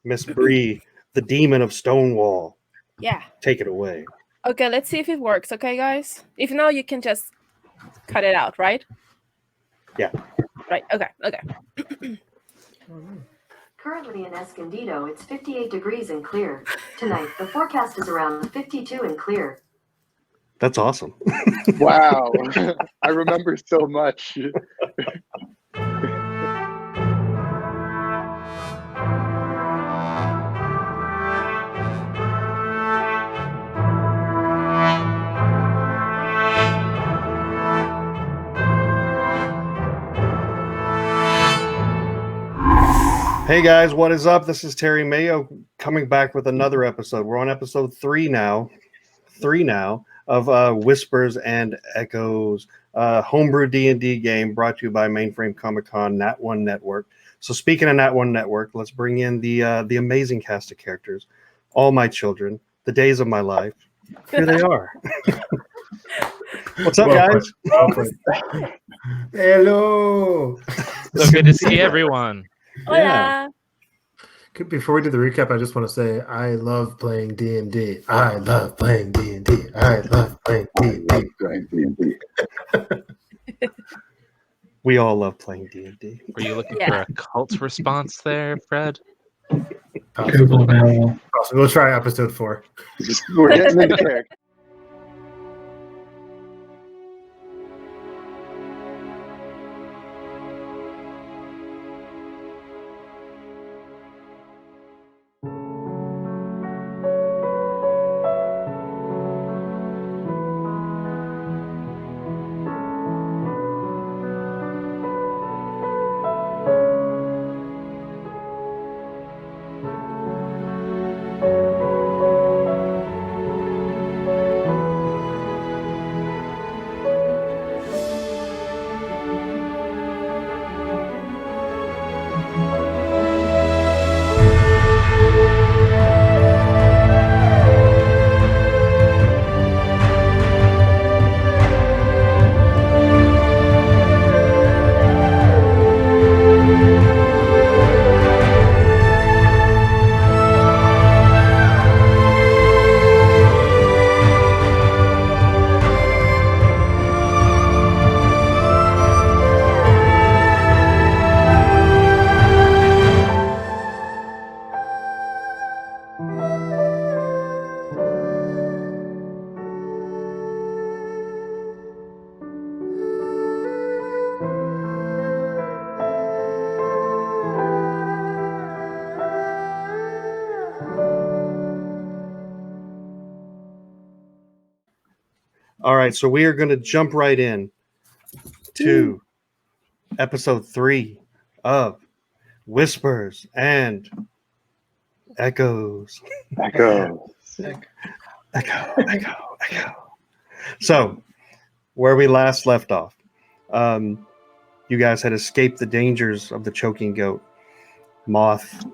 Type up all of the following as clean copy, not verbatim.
Miss Bree, the demon of Stonewall. Yeah. Take it away. Okay, let's see if it works, okay, guys? If not, you can just cut it out, right? Yeah. Right, okay. Currently in Escondido, it's 58 degrees and clear. Tonight, the forecast is around 52 and clear. That's awesome. Wow. I remember so much. Hey guys, what is up? This is Terry Mayo coming back with another episode. We're on episode 3 now of Whispers and Echoes, homebrew D&D game brought to you by Mainframe Comic Con, Nat One Network. So speaking of Nat One Network, let's bring in the amazing cast of characters, all my children, the days of my life. Here they are. What's up, guys? Hello. So good to see everyone. Hola. Yeah. Before we do the recap, I just want to say I love playing D&D. I love playing D&D. I love playing D&D. We all love playing D&D. Were you looking for a cult response there, Fred? Awesome. We'll try episode 4. We're getting into character. All right, so we are going to jump right in to episode 3 of Whispers and Echoes. Echo. Echo. So, where we last left off, you guys had escaped the dangers of the choking goat. Moth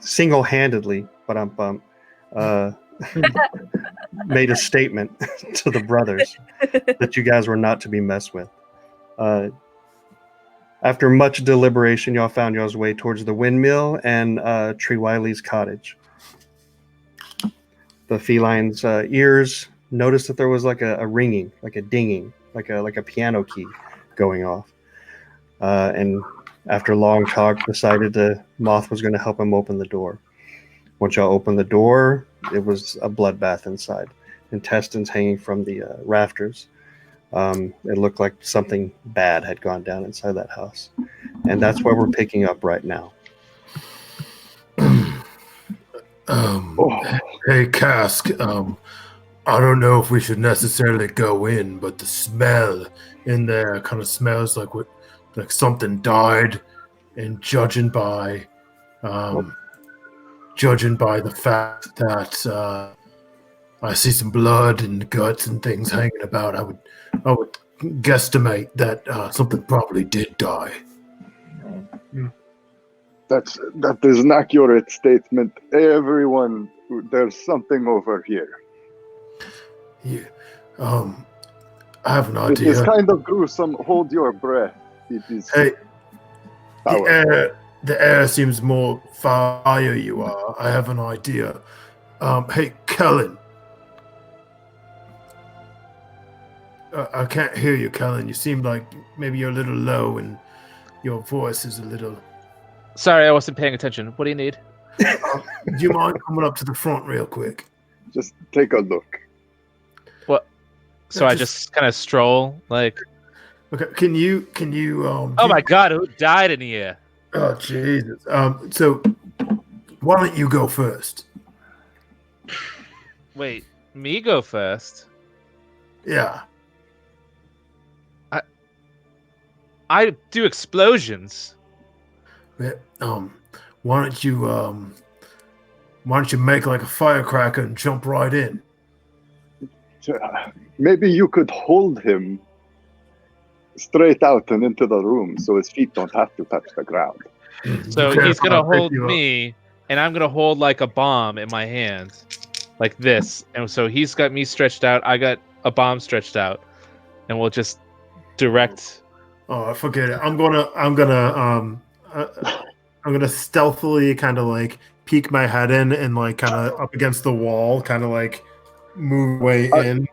single-handedly, made a statement to the brothers that you guys were not to be messed with. After much deliberation, y'all found y'all's way towards the windmill and Tree Wiley's cottage. The feline's ears noticed that there was like a ringing, like a dinging, like a piano key going off. And after long talk, decided Moth was going to help him open the door. Once y'all opened the door, it was a bloodbath inside. Intestines hanging from the rafters. It looked like something bad had gone down inside that house. And that's where we're picking up right now. Hey, Cask. I don't know if we should necessarily go in, but the smell in there kind of smells like something died. And judging by the fact that I see some blood and guts and things hanging about, I would guesstimate that something probably did die. That is an accurate statement. Everyone, there's something over here. Yeah. I have an idea. It is kind of gruesome. Hold your breath. It is. Hey, the air seems more fire you are. I have an idea. Hey, Kellen. I can't hear you, Kellen. You seem like maybe you're a little low and your voice is a little... Sorry, I wasn't paying attention. What do you need? Do you mind coming up to the front real quick? Just take a look. What? So I just kind of stroll, like... Okay, can you Oh my god, who died in here? Oh Jesus. So why don't you go first? Wait, me go first? Yeah. I do explosions. Yeah, why don't you make like a firecracker and jump right in? Maybe you could hold him straight out and into the room so his feet don't have to touch the ground. So Okay, he's gonna I'll pick hold you up. me, and I'm gonna hold like a bomb in my hands, like this. And so he's got me stretched out. I got a bomb stretched out, and we'll just direct. Oh, forget it. I'm gonna stealthily kind of like peek my head in and like kind of up against the wall, kind of like move way in.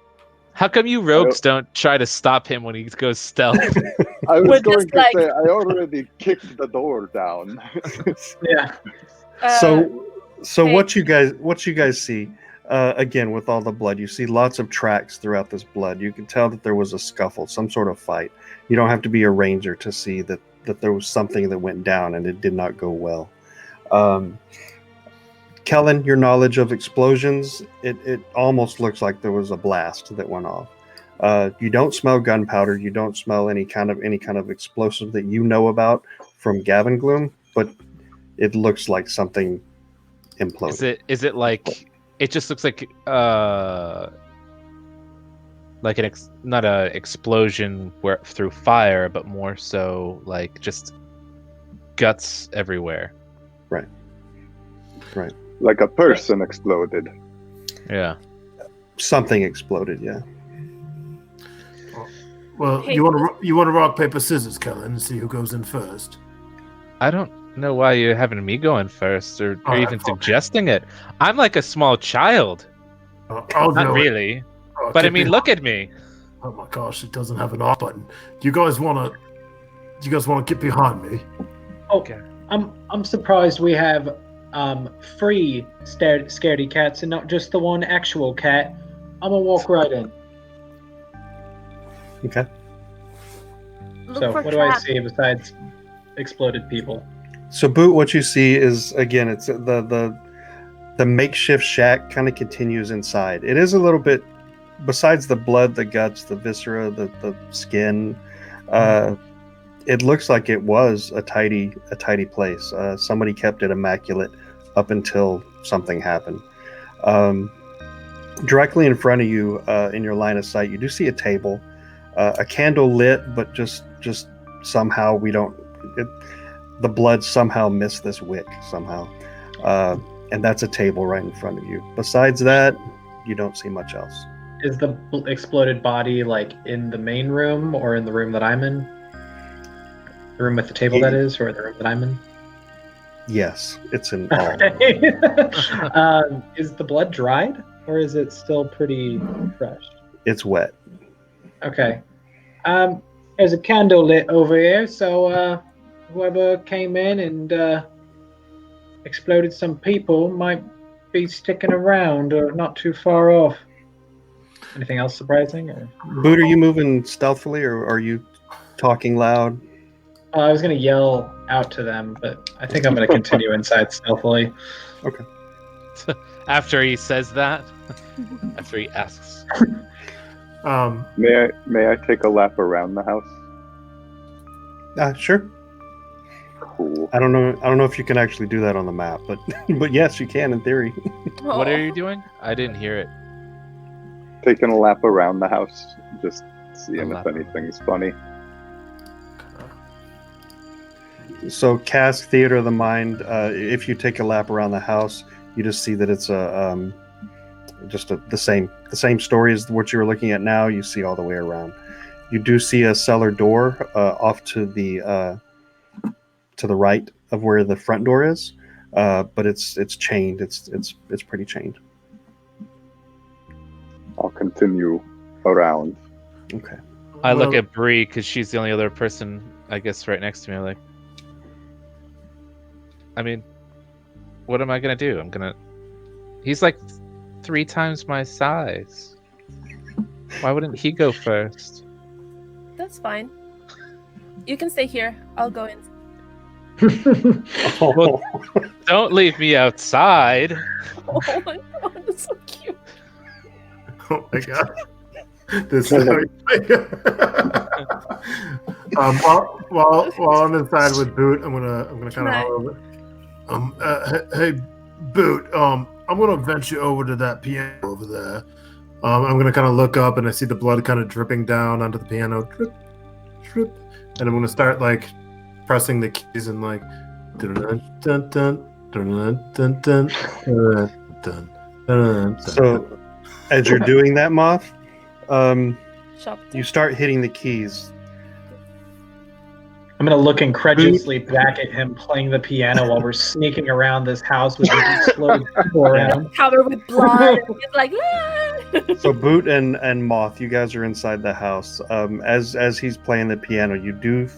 How come you rogues don't try to stop him when he goes stealth? I was We're going just to like- say, I already kicked the door down. Yeah. So hey. what you guys see, again with all the blood, you see lots of tracks throughout this blood. You can tell that there was a scuffle, some sort of fight. You don't have to be a ranger to see that there was something that went down and it did not go well. Kellen, your knowledge of explosions, it almost looks like there was a blast that went off. You don't smell gunpowder. You don't smell any kind of explosive that you know about from Gavin Gloom, but it looks like something imploded. Is it like it just looks like not a explosion where through fire, but more so like just guts everywhere. Right. Like a person exploded. Yeah. Something exploded. Yeah. Well, Hey. you want to rock paper scissors, Kellen, and see who goes in first. I don't know why you're having me going first or Alright, even fine. suggesting it. I'm like a small child. I'll Not do it. really. Oh, But I get mean, behind- look at me. Oh my gosh, it doesn't have an off button. Do you guys want to get behind me? Oh, Okay. I'm surprised we have 3 scaredy cats and not just the one actual cat. I'm gonna walk right in. Okay. Look So for what do I traps. see besides exploded people? So, Boot, what you see is again, it's the makeshift shack kind of continues inside. It is a little bit, besides the blood, the guts, the viscera, the skin. It looks like it was a tidy place. Somebody kept it immaculate up until something happened. Directly in front of you, in your line of sight, you do see a table, a candle lit, but just somehow the blood somehow missed this wick somehow, and that's a table right in front of you. Besides that, you don't see much else. Is the exploded body like in the main room or in the room that I'm in? The room with the table, that is, or the room that I'm in? Yes, it's in all. Is the blood dried or is it still pretty fresh? It's wet. Okay. There's a candle lit over here, so whoever came in and exploded some people might be sticking around or not too far off. Anything else surprising? Or? Boot, are you moving stealthily or are you talking loud? I was going to yell out to them, but I think I'm going to continue inside stealthily. Okay. After he says that, after he asks. May I take a lap around the house? Sure. Cool. I don't know if you can actually do that on the map, but but yes, you can in theory. What are you doing? I didn't hear it. Taking a lap around the house, just seeing A if lap. anything's funny. So cast Theater of the Mind. If you take a lap around the house, you just see that it's the same story as what you were looking at now. You see all the way around. You do see a cellar door off to the right, of where the front door is, but it's chained. It's pretty chained. I'll continue around. Okay. I look at Bree because she's the only other person, I guess, right next to me. Like, I mean, what am I gonna do? He's like 3 times my size. Why wouldn't he go first? That's fine. You can stay here. I'll go in. Well, don't leave me outside. Oh my god, that's so cute. Oh my god. This is how you play. While I'm inside with Boot, I'm gonna kind of holler over. Hey, Boot. I'm gonna venture over to that piano over there. I'm gonna kind of look up, and I see the blood kind of dripping down onto the piano, drip, drip, and I'm gonna start like pressing the keys and like dun dun dun dun dun dun dun dun dun dun. So, as you're doing that, Moth, Shop. you start hitting the keys. I'm gonna look incredulously back at him playing the piano while we're sneaking around this house with these exploded people around. Covered with blood. It's like, ah! So Boot and Moth, you guys are inside the house. As he's playing the piano, you do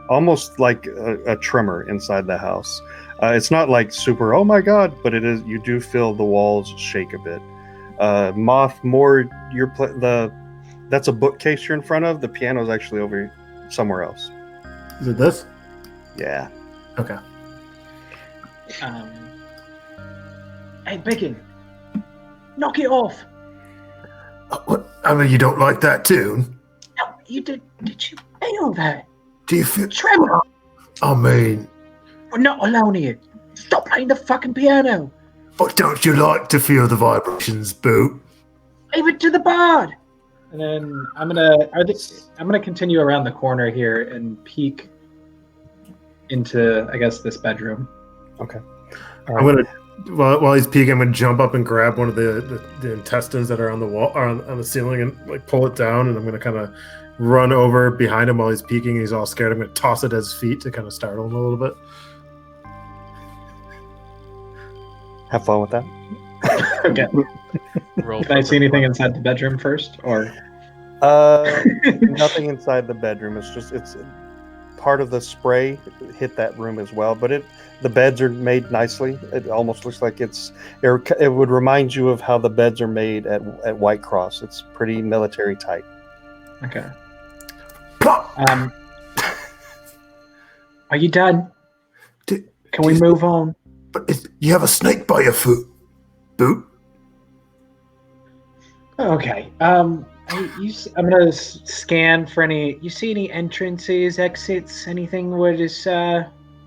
almost like a tremor inside the house. It's not like super, oh my god, but it is. You do feel the walls shake a bit. Moth, more that's a bookcase you're in front of. The piano's actually over somewhere else. Is it this? Yeah. Okay. Hey, Biggin, knock it off. What? I mean, you don't like that tune? No, you did. Did you feel that? Do you feel Tremor. I mean, We're not alone here. Stop playing the fucking piano. but don't you like to feel the vibrations, Boot? Leave it to the bard. And then I'm gonna continue around the corner here and peek into, I guess, this bedroom. Okay. I'm gonna while he's peeking, I'm gonna jump up and grab one of the intestines that are on the wall or on the ceiling and like pull it down, and I'm gonna kind of run over behind him while he's peeking. He's all scared. I'm gonna toss it at his feet to kind of startle him a little bit. Have fun with that. Okay. Roll Can I see anything inside the bedroom first, or? Nothing inside the bedroom. It's part of the spray hit that room as well. But the beds are made nicely. It almost looks like it would remind you of how the beds are made at White Cross. It's pretty military type. Okay. Are you done? Can we move on? But you have a snake by your foot, Boot. Okay. I'm gonna scan for any. You see any entrances, exits, anything where this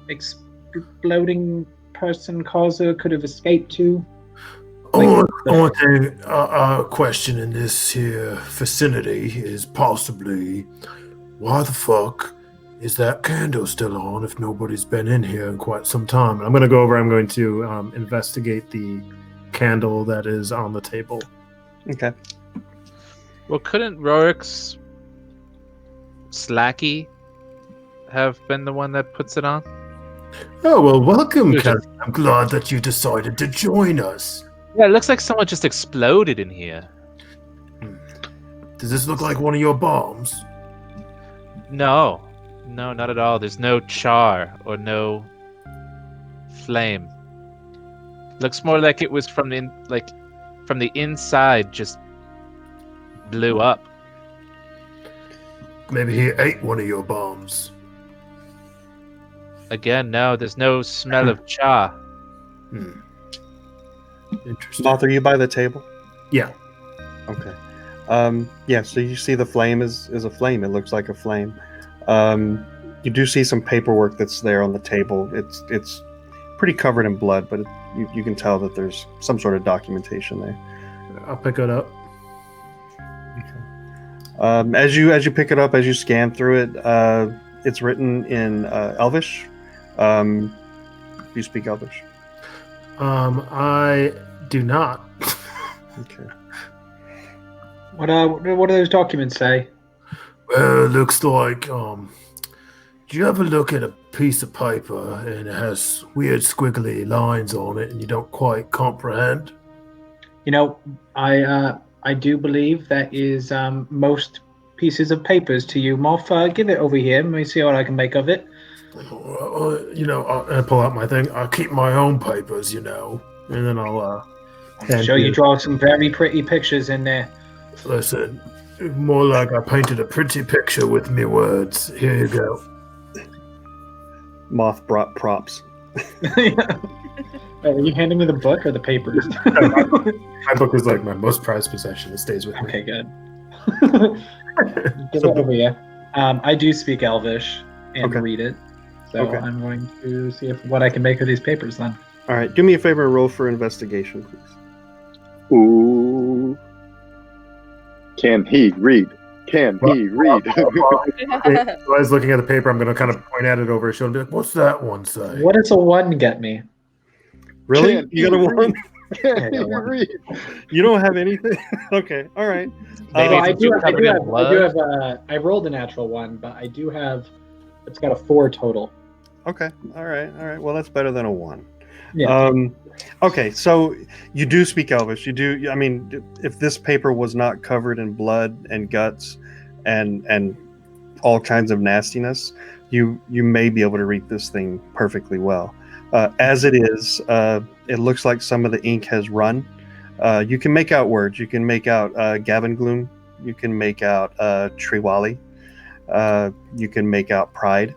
exploding person causer could have escaped to? Only question in this here vicinity is possibly why the fuck is that candle still on if nobody's been in here in quite some time? I'm going to go over. I'm going to investigate the candle that is on the table. Okay. Well, couldn't Rorik's Slacky have been the one that puts it on? Oh, well, welcome, Captain. I'm glad that you decided to join us. Yeah, it looks like someone just exploded in here. Does this look like one of your bombs? No, not at all. There's no char or no flame. Looks more like it was from the inside, just blew up. Maybe he ate one of your bombs. Again, no, there's no smell of char. Interesting. Moth, are you by the table? Yeah. Okay. Yeah, so you see the flame is a flame. It looks like a flame. You do see some paperwork that's there on the table. It's pretty covered in blood, but you can tell that there's some sort of documentation there. I'll pick it up. Okay. As you pick it up, as you scan through it, it's written in Elvish. Do you speak Elvish? I do not. Okay. What do those documents say? Well, it looks like do you ever look at a piece of paper and it has weird squiggly lines on it and you don't quite comprehend? You know, I do believe that is most pieces of papers to you, Moff. Give it over here. Let me see what I can make of it. I pull out my thing. I'll keep my own papers, and then I'll. I'm sure you draw some very pretty pictures in there. Listen, more like I painted a pretty picture with me words. Here you go. Moth brought props. Are you handing me the book or the papers? My book is like my most prized possession. It stays with me. Okay, good. Give it over here. I do speak Elvish and read it, so I'm going to see what I can make of these papers then. All right, do me a favor and roll for investigation, please. Ooh. Can he read? Can he read? I was looking at the paper. I'm going to kind of point at it over his shoulder and be like, what's that one say? What does a 1 get me? Really? Can You got a 1? Can he read? You don't have anything? Okay, all right. Maybe I it's do covered in have blood. I rolled a natural 1, but I do have, it's got a 4 total. Okay, all right. Well, that's better than a 1. Yeah. Okay, so you do speak Elvish. You do. I mean, if this paper was not covered in blood and guts and all kinds of nastiness, you may be able to read this thing perfectly well. As it is, it looks like some of the ink has run. You can make out words. You can make out Gavin Gloom. You can make out Triwali. You can make out Pride.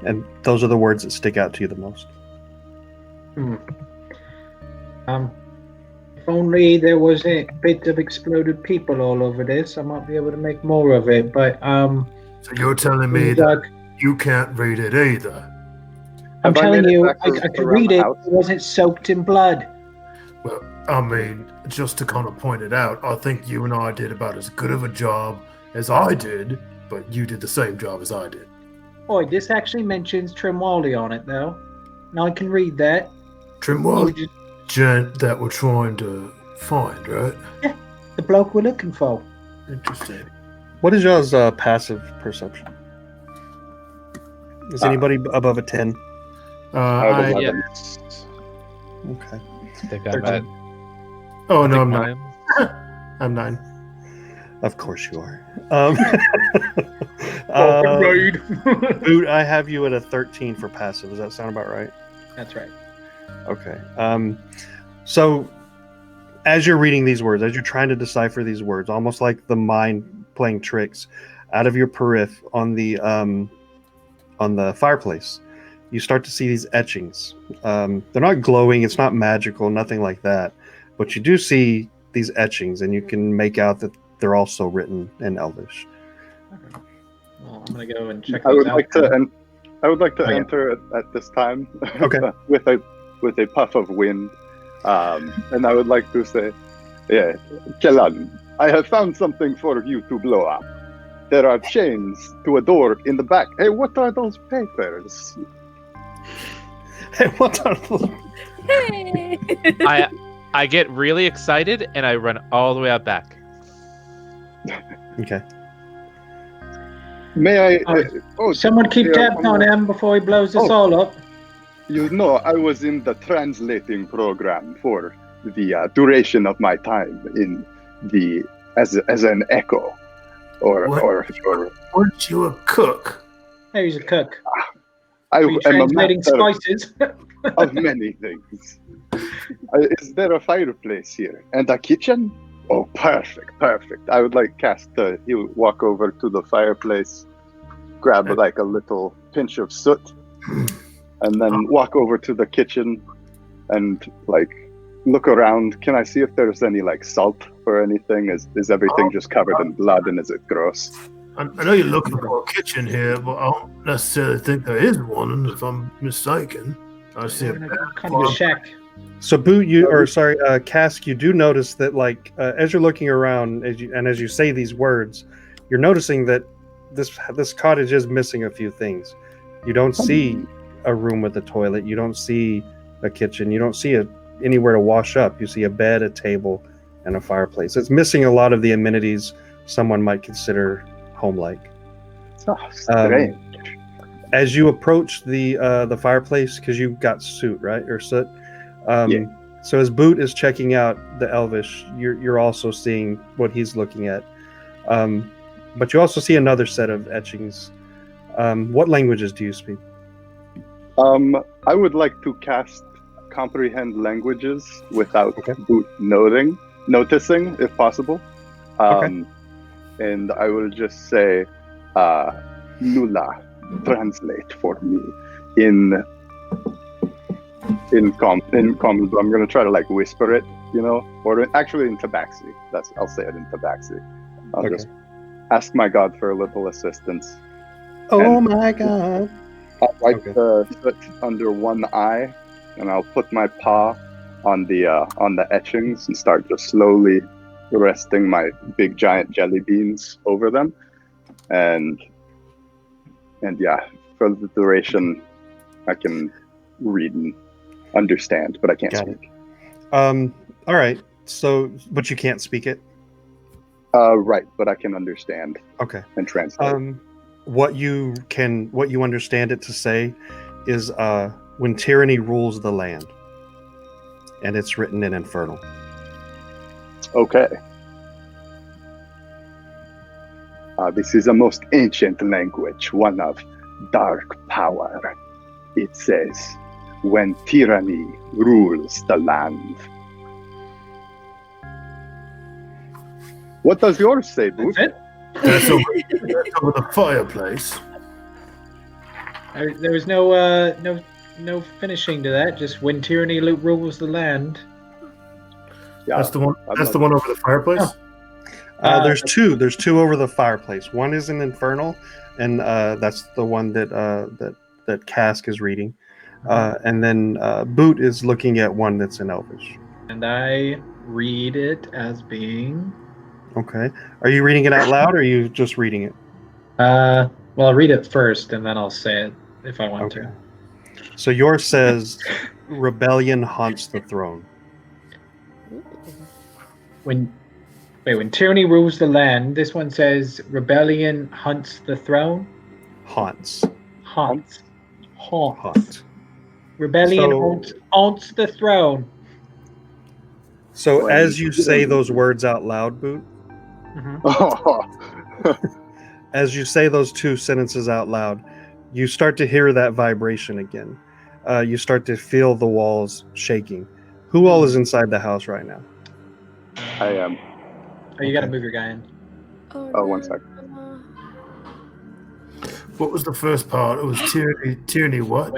And those are the words that stick out to you the most. If only there was a bit of exploded people all over this, I might be able to make more of it. But so you're telling me that you can't read it either? I'm telling you, I could read it. It wasn't soaked in blood. Well, I mean, just to kind of point it out, I think you and I did about as good of a job as I did, but you did the same job as I did. Boy, this actually mentions Trimwali on it, though. Now I can read that. Trimwali? Gent that we're trying to find, right? Yeah, the bloke we're looking for. Interesting. What is y'all's passive perception? Is anybody above a 10? Yes. Okay. I think I'm at. Oh, no, I'm 9. I'm 9. Of course you are. Right. Boot, I have you at a 13 for passive. Does that sound about right? That's right. Okay. So as you're reading these words, as you're trying to decipher these words, almost like the mind playing tricks, out of your periph on the fireplace, you start to see these etchings. They're not glowing. It's not magical, nothing like that. But you do see these etchings, and you can make out that they're also written in Elvish. Okay. Well, I'm gonna go and check. I would out. I would like to enter at this time. Okay. with a puff of wind, and I would like to say, yeah, Kellan, I have found something for you to blow up. There are chains to a door in the back. Hey, what are those papers? Hey, what are those? Hey. I get really excited and I run all the way out back. Okay. May I? Someone keep tabs on him before he blows us all up. You know, I was in the translating program for the duration of my time in the as an echo, or weren't you a cook? Hey, he's a cook. I Are you am a translating master spices? of many things. Is there a fireplace here and a kitchen? Oh, perfect. I would like he'll walk over to the fireplace, grab like a little pinch of soot, and then walk over to the kitchen and like look around. Can I see if there's any like salt or anything? Is everything just covered in blood and is it gross? I know you're looking for a kitchen here, but I don't necessarily think there is one, if I'm mistaken. I see a kind of a shack. So Cask, you do notice that as you're looking around as you say these words, you're noticing that this cottage is missing a few things. You don't see a room with a toilet. You don't see a kitchen. You don't see anywhere to wash up. You see a bed, a table, and a fireplace. It's missing a lot of the amenities someone might consider home-like. So strange. As you approach the fireplace, because you've got soot, right, or soot. Yeah. So as Boot is checking out the Elvish, you're also seeing what he's looking at. But you also see another set of etchings. What languages do you speak? I would like to cast comprehend languages without Okay. Boot noticing, if possible. Okay. And I will just say, Nula, translate for me in common. But I'm gonna try to like whisper it, or actually in Tabaxi. I'll say it in Tabaxi. I'll Okay. just ask my god for a little assistance. Oh And my god. I'll wipe Okay. the soot under one eye, and I'll put my paw on the etchings and start just slowly resting my big giant jelly beans over them, and yeah, for the duration, I can read and understand, but I can't Got it. speak. All right. So, but you can't speak it. Right, but I can understand Okay. and translate. What you understand it to say is when tyranny rules the land, and it's written in Infernal. Okay. This is a most ancient language, one of dark power. It says, when tyranny rules the land. What does yours say, Boot? That's it. That's over the fireplace. There was no finishing to that. Just when tyranny rules the land. Yeah, That's the one. That's the one over the fireplace. Oh. There's two. There's two over the fireplace. One is in Infernal, and that's the one that Cask is reading. And then Boot is looking at one that's in Elvish. And I read it as being. Okay. Are you reading it out loud, or are you just reading it? Well, I'll read it first, and then I'll say it if I want to. So yours says, "Rebellion haunts the throne." When tyranny rules the land, this one says rebellion hunts the throne. Haunts. Haunts. Haunt. Rebellion So- haunts the throne. So Well, as you say those words out loud, Boot, as you say those two sentences out loud, you start to hear that vibration again. You start to feel the walls shaking. Who all is inside the house right now? I am. Oh, you gotta Okay. move your guy in. Oh, one sec. What was the first part? It was tyranny. Tyranny. What?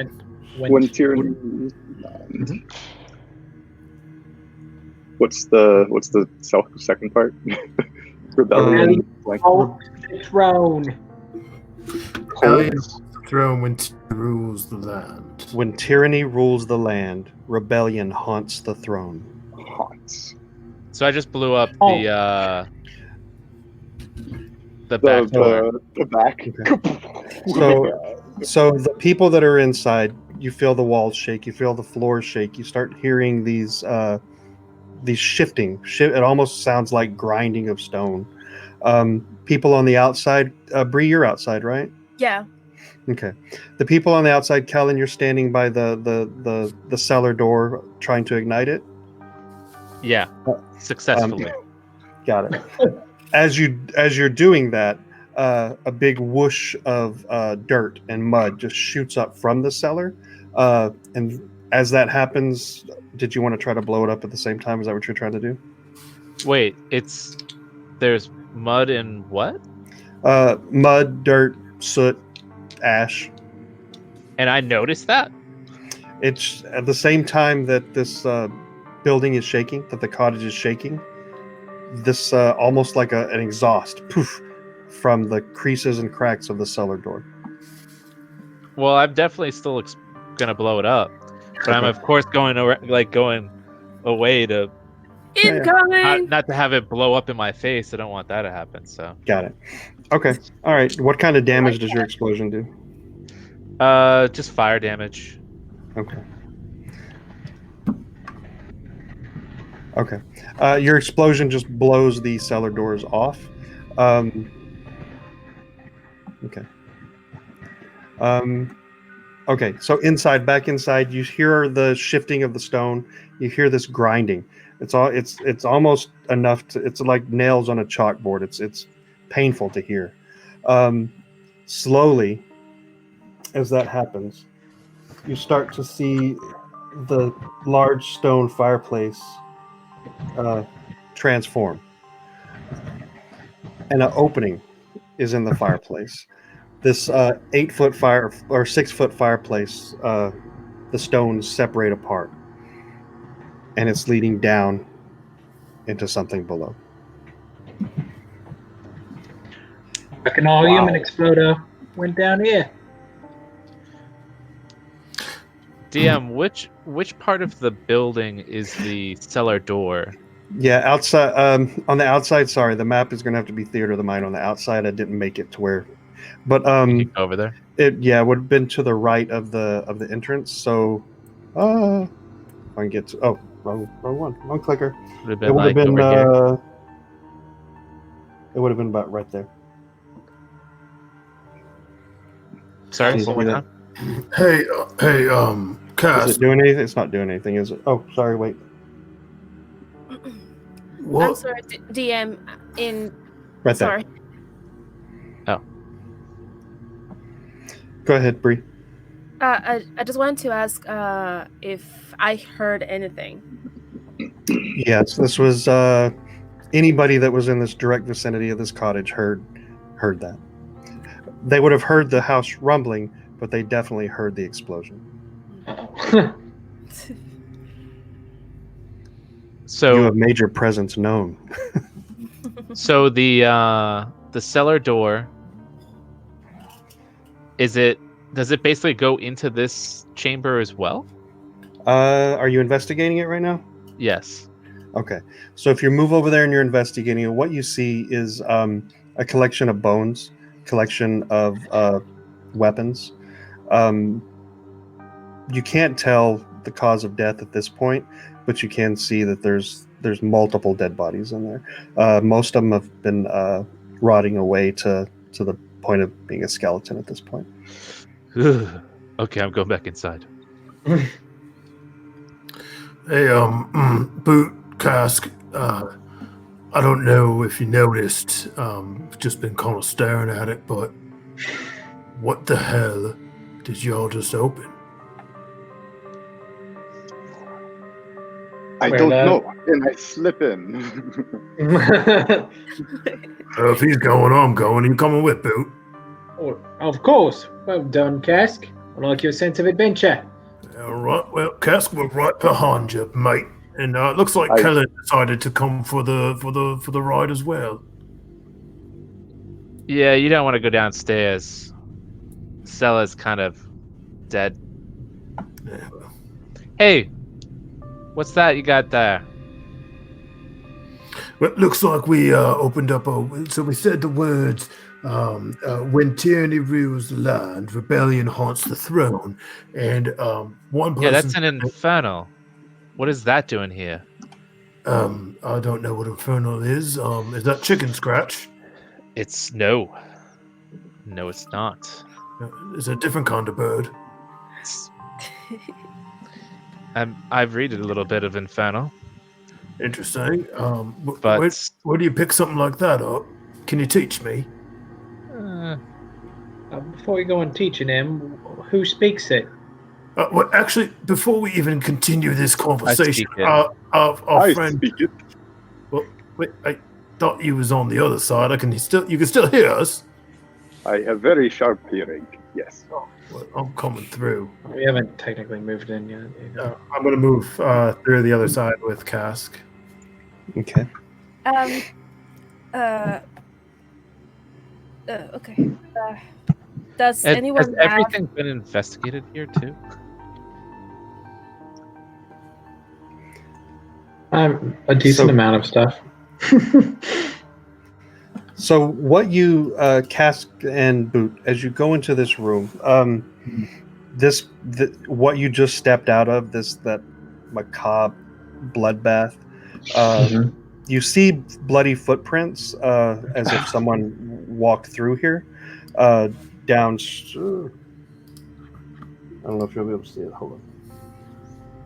When tyranny rules the land. What's the second part? Rebellion. Like Haunts the throne. holds. Throne when tyranny rules the land. When tyranny rules the land, rebellion haunts the throne. Haunts. So I just blew up Oh. the back door. The back. So the people that are inside, you feel the walls shake, you feel the floors shake, you start hearing these shifting. It almost sounds like grinding of stone. People on the outside, Bree, you're outside, right? Yeah. Okay. The people on the outside, Kellen, you're standing by the cellar door trying to ignite it. Yeah, successfully. Got it. As you're doing that, a big whoosh of dirt and mud just shoots up from the cellar, and as that happens, did you want to try to blow it up at the same time? Is that what you're trying to do? Wait, there's mud and what? Mud, dirt, soot, ash. And I noticed that? It's at the same time that this building is shaking, that the cottage is shaking. This almost like an exhaust, poof, from the creases and cracks of the cellar door. Well, I'm definitely still gonna blow it up, but I'm of course going away to Incoming. not to have it blow up in my face. I don't want that to happen. So Got it. Okay. All right. What kind of damage does your explosion do? just fire damage. Okay. Okay. Your explosion just blows the cellar doors off. Okay. Okay, so back inside, you hear the shifting of the stone. You hear this grinding. It's almost enough to. It's like nails on a chalkboard. It's painful to hear. Slowly, as that happens, you start to see the large stone fireplace transform, and an opening is in the fireplace. This 8-foot fire or 6-foot fireplace, the stones separate apart, and it's leading down into something below. Reckon our human exploder went down here. DM, which part of the building is the cellar door? Yeah, outside. On the outside, sorry, the map is going to have to be Theater of the Mind. On the outside, I didn't make it to where, but Can you go over there? it would have been to the right of the entrance. So, if I can get to wrong one, wrong clicker. Would have It been would have like been over here. it would have been about right there. Sorry, Can you one more see time. Hey, Is Cass. it doing anything? It's not doing anything, is it? Oh, sorry. Wait. What? I'm sorry, DM. Right Sorry. there. Go ahead, Bree. I just wanted to ask if I heard anything. Yes, this was anybody that was in this direct vicinity of this cottage heard that. They would have heard the house rumbling, but they definitely heard the explosion. So you have made your presence known. So the cellar door, does it basically go into this chamber as well? Are you investigating it right now? Yes. Okay. So if you move over there and you're investigating it, what you see is a collection of bones, collection of weapons. You can't tell the cause of death at this point, but you can see that there's multiple dead bodies in there. Most of them have been rotting away to the point of being a skeleton at this point. Okay, I'm going back inside. Hey, Boot, Cask, I don't know if you noticed, just been kind of staring at it, but what the hell did y'all just open? I don't know. And I slip in. If he's going, I'm going. You coming with, Boot? Oh, of course. Well done, Cask. I like your sense of adventure. All right. Well, Cask, we're right behind you, mate. And it looks like Kellen decided to come for the ride as well. Yeah, you don't want to go downstairs. Cellar's kind of dead. Yeah, well. Hey, what's that you got there? Well, it looks like we opened up so we said the words, when tyranny rules the land, rebellion haunts the throne, and one person... Yeah, that's an infernal. What is that doing here? I don't know what infernal is. Is that chicken scratch? It's no, it's not. It's a different kind of bird. I've read a little bit of infernal. Interesting. But where do you pick something like that up? Can you teach me? Before you go on teaching him, who speaks it? Well, actually, before we even continue this conversation, I friend. speak it. Well, wait, I thought you was on the other side. You can still hear us. I have very sharp hearing. Yes. Oh, well, I'm coming through. We haven't technically moved in yet. I'm going to move through the other side with Cask. Okay. Okay. Does anyone has have... everything been investigated here too? A decent amount of stuff. So what you Cask and Boot, as you go into this room, what you just stepped out of, that macabre bloodbath, you see bloody footprints as if someone walked through here, down I don't know if you'll be able to see it. Hold on.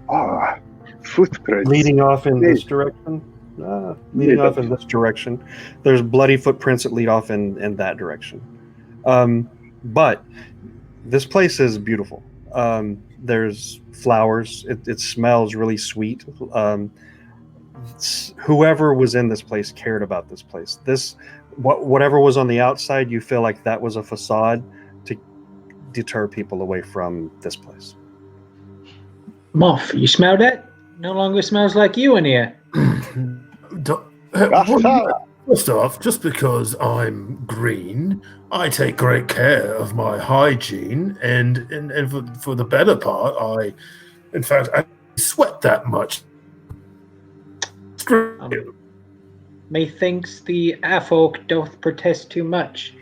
Ah, footprints. Leading off in Hey. this direction. Leading off in this direction. There's bloody footprints that lead off in that direction. But this place is beautiful. There's flowers. It smells really sweet. Whoever was in this place cared about this place. Whatever was on the outside, you feel like that was a facade to deter people away from this place. Moth, you smell that? No longer smells like you in here. First off, just because I'm green, I take great care of my hygiene, and for the better part, I sweat that much. Methinks the Afolk doth protest too much.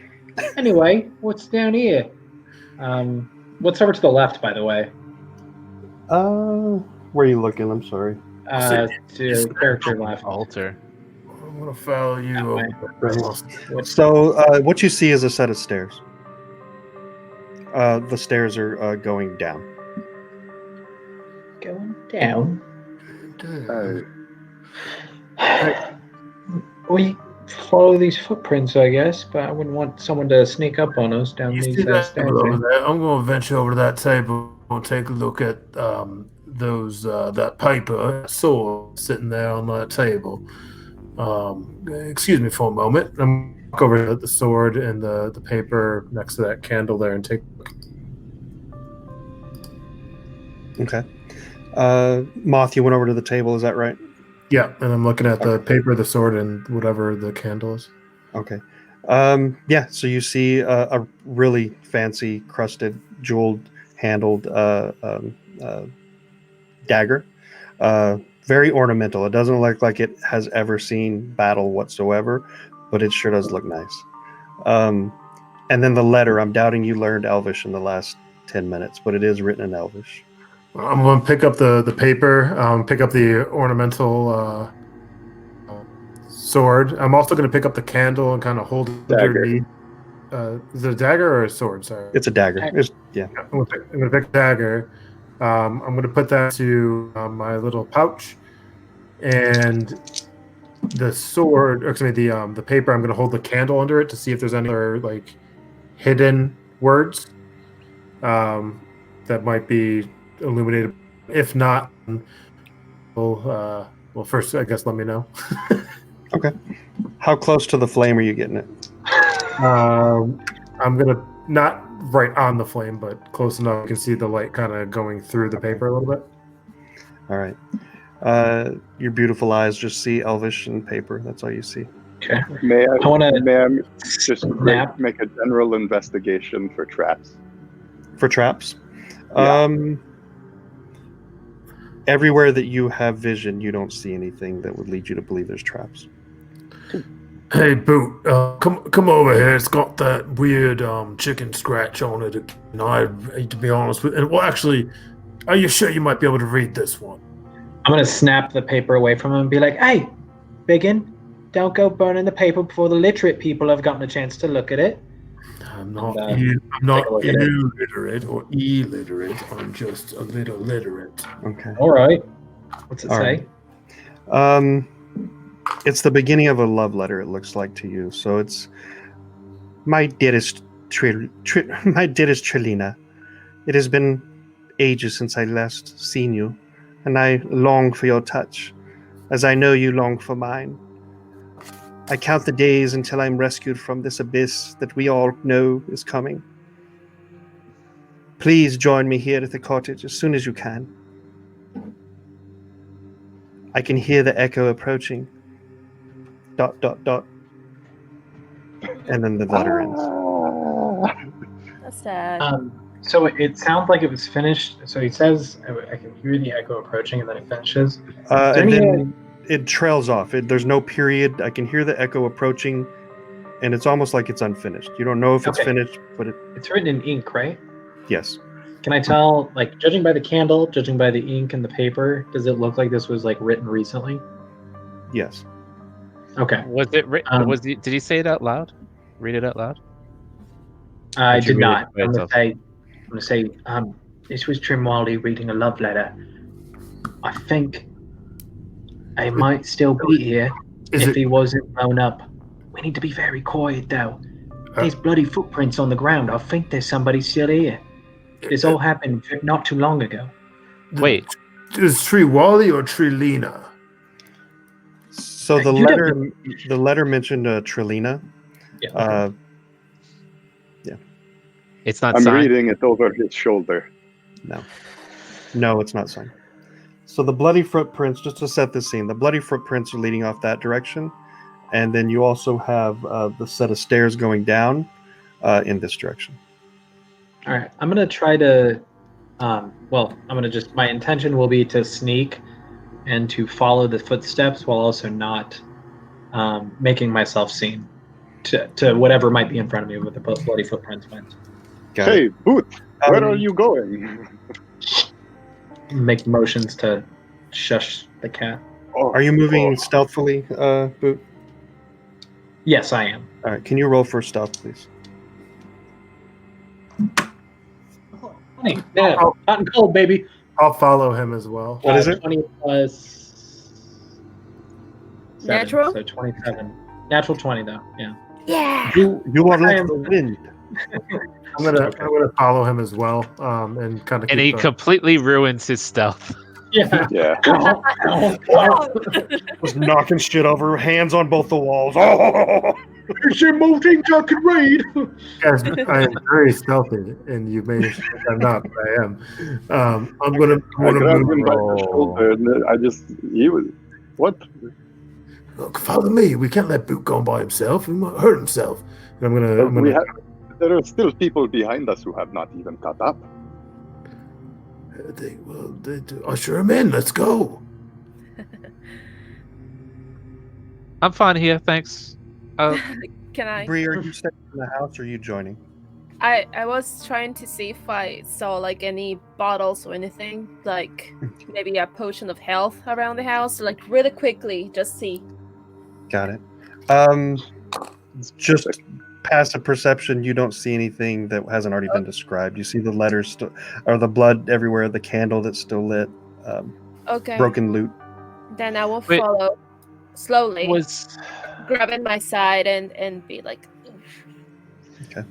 Anyway, what's down here? What's over to the left, by the way? Where are you looking? I'm sorry. To character left. Altar. I'm gonna follow you over. So what you see is a set of stairs. The stairs are going down. Going down. We follow these footprints, I guess, but I wouldn't want someone to sneak up on us down You these see that stairs. table over there? I'm going to venture over to that table and take a look at that paper sword sitting there on that table. Excuse me for a moment. I'm going to walk over to the sword and the paper next to that candle there and take a look. Okay. Moth, you went over to the table, is that right? Yeah, and I'm looking at the paper, the sword, and whatever the candle is. Okay. Yeah, so you see a really fancy, crusted, jeweled, handled dagger. Very ornamental. It doesn't look like it has ever seen battle whatsoever, but it sure does look nice. And then the letter, I'm doubting you learned Elvish in the last 10 minutes, but it is written in Elvish. I'm going to pick up the paper, pick up the ornamental sword. I'm also going to pick up the candle and kind of hold it underneath. Is it a dagger or a sword? Sorry. It's a dagger. Yeah. I'm going to pick a dagger. I'm going to put that to my little pouch. And the sword, or excuse me, the paper, I'm going to hold the candle under it to see if there's any other hidden words that might be illuminated. If not, well, first, I guess let me know. Okay. How close to the flame are you getting it? I'm gonna not right on the flame, but close enough you can see the light kind of going through the paper a little bit. All right. Your beautiful eyes just see Elvish and paper. That's all you see. Okay. May I want I just snap. make a general investigation for traps? For traps? Yeah. Everywhere that you have vision, you don't see anything that would lead you to believe there's traps. Hey, Boot, come over here. It's got that weird chicken scratch on it. And I hate to be honest with you. Well, actually, are you sure you might be able to read this one? I'm going to snap the paper away from him and be like, hey, Biggin, don't go burning the paper before the literate people have gotten a chance to look at it. I'm not And, I'm not take a look at it. illiterate or illiterate. I'm just a little literate. Okay. All right. What's it All say? right. It's the beginning of a love letter, it looks like to you. So it's, my dearest Trilina, it has been ages since I last seen you, and I long for your touch, as I know you long for mine. I count the days until I'm rescued from this abyss that we all know is coming. Please join me here at the cottage as soon as you can. I can hear the echo approaching. ... And then the letter ends. That's sad. So it sounds like it was finished. So he says, I can hear the echo approaching, and then it finishes. And then it trails off. There's no period. I can hear the echo approaching, and it's almost like it's unfinished. You don't know if it's finished, but it's written in ink, right? Yes. Can I tell, judging by the candle, judging by the ink and the paper, does it look like this was written recently? Yes. Okay. Was it written? Did he say it out loud? Read it out loud? I did not. I'm gonna say, This was Trimwaldi reading a love letter. I think I might still be here if he wasn't blown up. We need to be very quiet, though. There's bloody footprints on the ground. I think there's somebody still here. This all happened not too long ago. Wait. Is Tree Wally or Trilina? So the letter mentioned Trilina. Yeah. It's not I'm signed. reading it over his shoulder. No, it's not signed. So the bloody footprints, just to set the scene, the bloody footprints are leading off that direction, and then you also have the set of stairs going down in this direction. All right, I'm gonna try to. My intention will be to sneak and to follow the footsteps while also not making myself seen to whatever might be in front of me with the bloody footprints went. Hey, Boot, where are you going? Make motions to shush the cat. Are you moving stealthily, Boot? Yes, I am. All right, can you roll for stealth, please? Yeah, hot and cold, baby. I'll follow him as well. What is it? 20 plus 7, Natural? So 27. Natural 20 though. Yeah. Yeah. You are like the wind. I'm gonna follow him as well, and kind of. And he completely ruins his stealth. Yeah. Yeah. Was knocking shit over, hands on both the walls. Oh! There's some more things I can read. Guys, I am very stealthy, and you may think I'm not, but I am. I'm gonna I grabbed move. him by the shoulder, and he was, what? Look, follow me. We can't let Boot go by himself. He might hurt himself. And There are still people behind us who have not even caught up. Usher him in. Let's go. I'm fine here, thanks. Can I? Bree, are you staying in the house or are you joining? I was trying to see if I saw like any bottles or anything, like maybe a potion of health around the house, like really quickly, just see. Got it. Just passive perception, you don't see anything that hasn't already been described. You see the letters or the blood everywhere, the candle that's still lit, Okay. broken loot. Then I will Wait. follow slowly, Was grabbing my side and be like. Okay.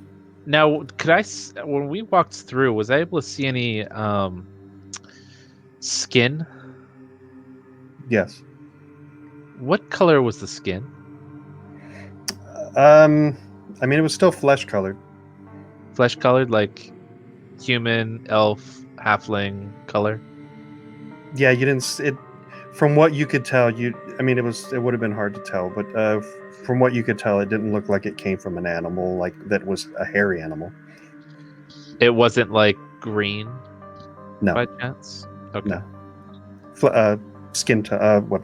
now when we walked through, was I able to see any skin? Yes. What color was the skin? I mean, it was still flesh colored. Flesh colored, like human, elf, halfling color. Yeah, you didn't. It from what you could tell. I mean, it would have been hard to tell, but from what you could tell, it didn't look like it came from an animal, like that was a hairy animal. It wasn't like green. No. By chance. Okay. No. Skin tone. What?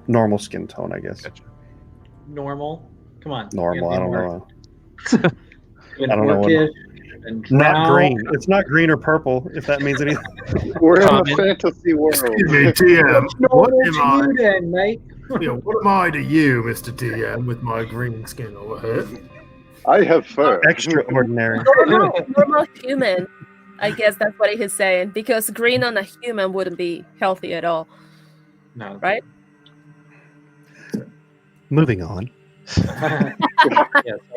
Normal skin tone, I guess. Gotcha. Normal. Come on. Normal. I don't know. I don't know. Not green. It's not green or purple. If that means anything. We're in a Common. fantasy world. Excuse me, TM. What am I? You then, mate? What am I to you, Mr. TM, with my green skin over here? I have fur. Extraordinary. Normal human. I guess that's what he's saying, because green on a human wouldn't be healthy at all. No. Right? Moving on. Yes,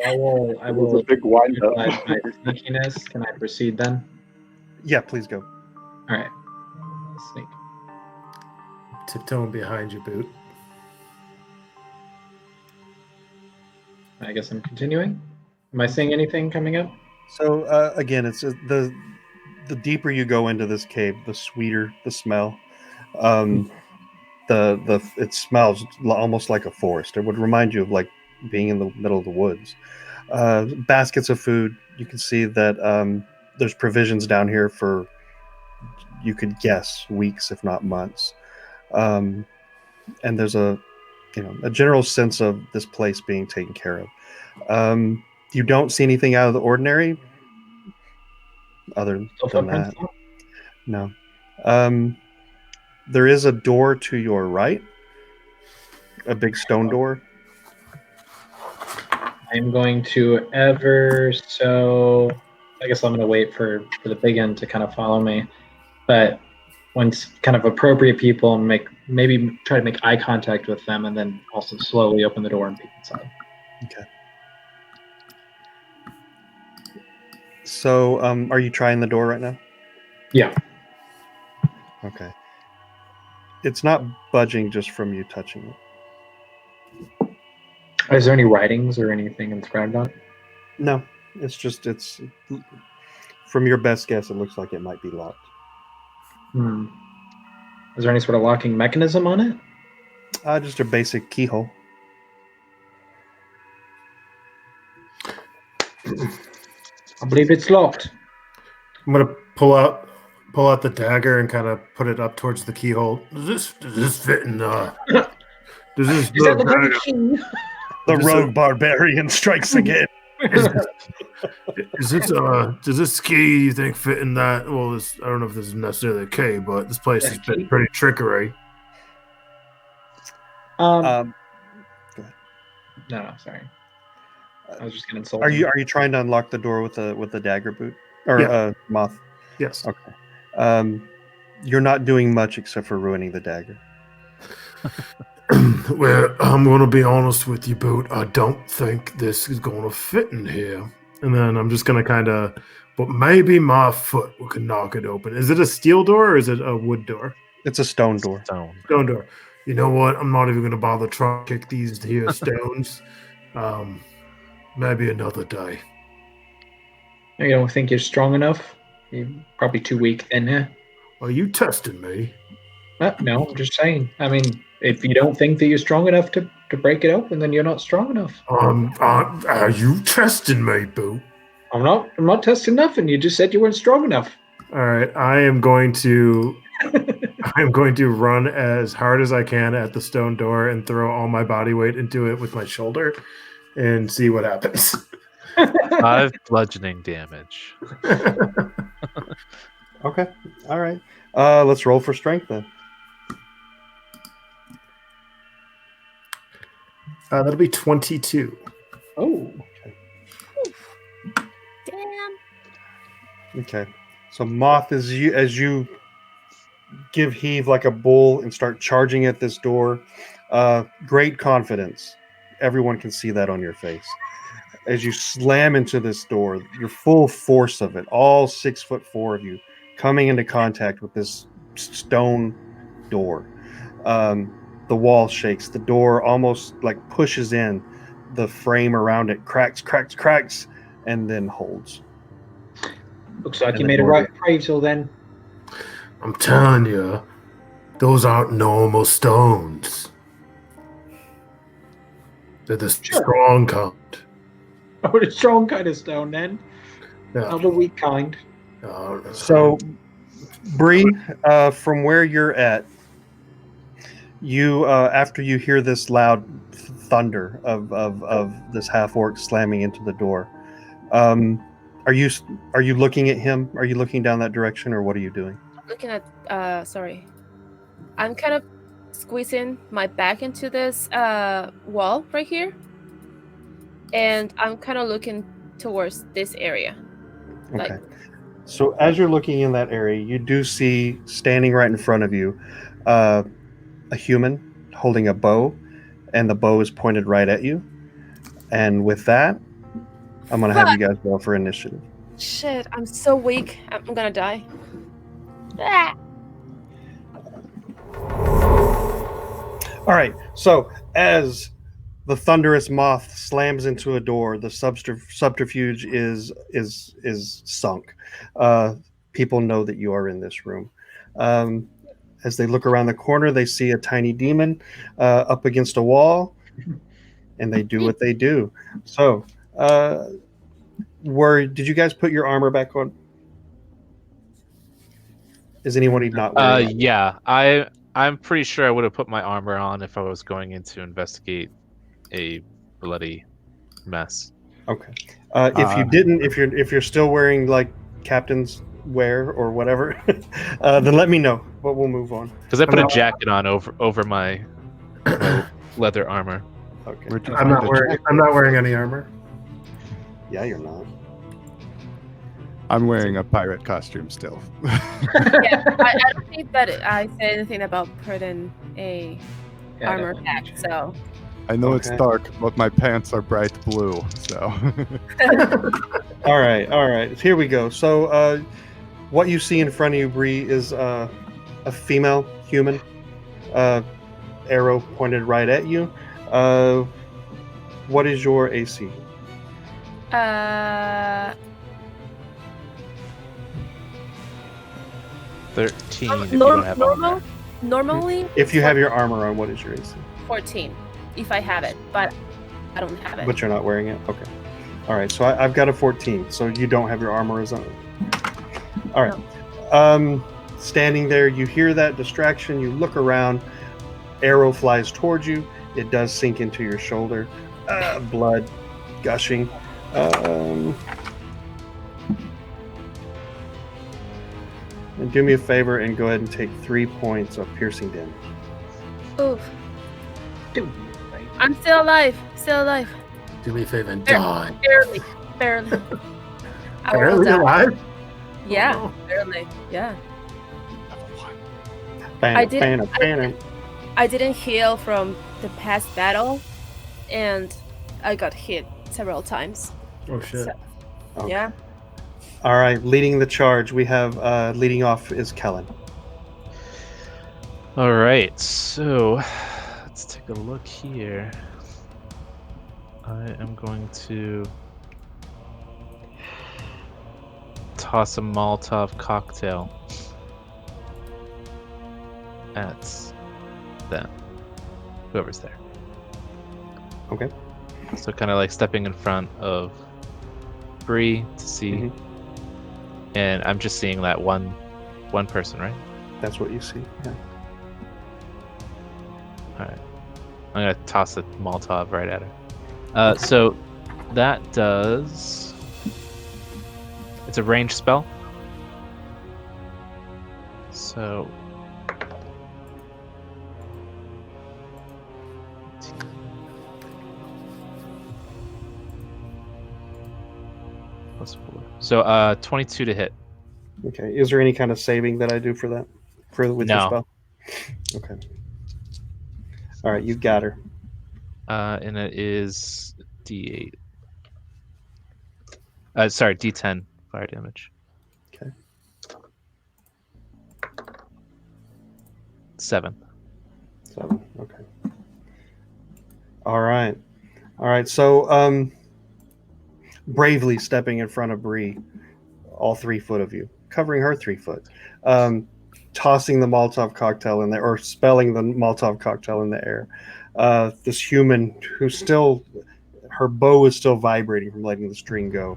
I will. It was a big wind up. utilize my sneakiness. Can I proceed then? Yeah, please go. All right. Sneak. Tiptoeing behind you, Boot. I guess I'm continuing. Am I seeing anything coming up? So again, it's the deeper you go into this cave, the sweeter the smell. It smells almost like a forest. It would remind you of like being in the middle of the woods. Baskets of food. You can see that there's provisions down here for, you could guess, weeks if not months. And there's a general sense of this place being taken care of. You don't see anything out of the ordinary other than that. No. There is a door to your right, a big stone door. I'm going to I guess I'm going to wait for the big end to kind of follow me. but once kind of appropriate people and maybe try to make eye contact with them, and then also slowly open the door and peek inside. Okay. So, are you trying the door right now? Yeah. Okay. It's not budging just from you touching it. Is there any writings or anything inscribed on it? No, it's from your best guess, it looks like it might be locked. Is there any sort of locking mechanism on it? Just a basic keyhole. I believe it's locked. I'm gonna pull out the dagger and kind of put it up towards the keyhole. Does this fit in? Does this? Is that the very key? The rogue barbarian strikes again. Does this key you think fit in that? Well, I don't know if this is necessarily a key, but this place has been pretty trickery. Go ahead. No, sorry. I was just gonna insult. Are you trying to unlock the door with the dagger boot or moth? Yes. Okay. You're not doing much except for ruining the dagger. Well, I'm going to be honest with you, Boot. I don't think this is going to fit in here. And then I'm just going to but maybe my foot can knock it open. Is it a steel door or is it a wood door? It's a stone door. Stone door. You know what? I'm not even going to bother trying to kick these here stones. Maybe another day. You don't think you're strong enough? You're probably too weak then, huh? Are you testing me? No, I'm just saying. I mean, if you don't think that you're strong enough to break it open, then you're not strong enough. Are you testing me, Boo? I'm not testing nothing. You just said you weren't strong enough. All right, I am going to run as hard as I can at the stone door and throw all my body weight into it with my shoulder and see what happens. 5 bludgeoning damage. Okay. All right. Let's roll for strength then. That'll be 22. Oh. Damn. Okay. So Moth, as you give heave like a bull and start charging at this door, great confidence. Everyone can see that on your face. As you slam into this door, your full force of it, all 6'4" of you, coming into contact with this stone door. The wall shakes. The door almost like pushes in. The frame around it cracks, and then holds. Looks like you made a right appraisal then. I'm telling you, those aren't normal stones. They're the strong kind. Oh, the strong kind of stone then. Yeah. Not the weak kind. So, Bree, from where you're at, you after you hear this loud thunder of this half orc slamming into the door, are you looking at him? Are you looking down that direction, or what are you doing? Looking at sorry. I'm kind of squeezing my back into this wall right here. And I'm kind of looking towards this area. Okay. So as you're looking in that area, you do see standing right in front of you a human holding a bow, and the bow is pointed right at you. And with that, I'm going to have you guys roll for initiative. Shit, I'm so weak. I'm going to die. Ah! All right. So as the thunderous moth slams into a door, the subterfuge is sunk. People know that you are in this room. As they look around the corner, they see a tiny demon up against a wall, and they do what they do. So, did you guys put your armor back on? Is anyone not wearing it? Yeah, I'm pretty sure I would have put my armor on if I was going in to investigate a bloody mess. Okay. If you didn't, if you're still wearing like captain's wear or whatever, then let me know. But we'll move on. Because I put a jacket on over my leather armor. Okay. I'm not wearing any armor. Yeah, you're not. I'm wearing a pirate costume still. I don't think that I said anything about putting a Yeah, armor definitely pack. change. So I know it's Okay. dark, but my pants are bright blue, so. All right. Here we go. So, what you see in front of you, Bree, is a female human. Arrow pointed right at you. What is your AC? 13 if you don't have armor. normally If it's you have your armor on, what is your AC? 14 if I have it, but I don't have it. But you're not wearing it? Okay. All right, so I've got a 14, so you don't have your armor on. All right. Standing there, you hear that distraction, you look around, arrow flies towards you, it does sink into your shoulder, blood gushing. And do me a favor and go ahead and take 3 points of piercing damage. Oof. Dude, I'm still alive. Still alive. Do me a favor and die. Barely. I Barely will die. alive? Yeah, Oh. barely. Yeah. I didn't heal from the past battle, and I got hit several times. Oh shit. So, Okay. yeah. All right, leading the charge, we have leading off is Kellen. All right, so let's take a look here. I am going to toss a Molotov cocktail at them, whoever's there. Okay. So kind of like stepping in front of Bree to see, Mhm. and I'm just seeing that one person, right? That's what you see. Yeah. All right, I'm gonna toss a Molotov right at her. So that does. It's a ranged spell. So. +4. So 22 to hit. Okay. Is there any kind of saving that I do for that? With your No. spell? Okay. All right, you got her. And it is D8. Sorry, D10 fire damage. Okay. 7. 7. Okay. All right. So, bravely stepping in front of Bree, all 3 foot of you, covering her 3 foot, tossing the Molotov cocktail in there, or spelling the Molotov cocktail in the air. This human who's still, her bow is still vibrating from letting the string go,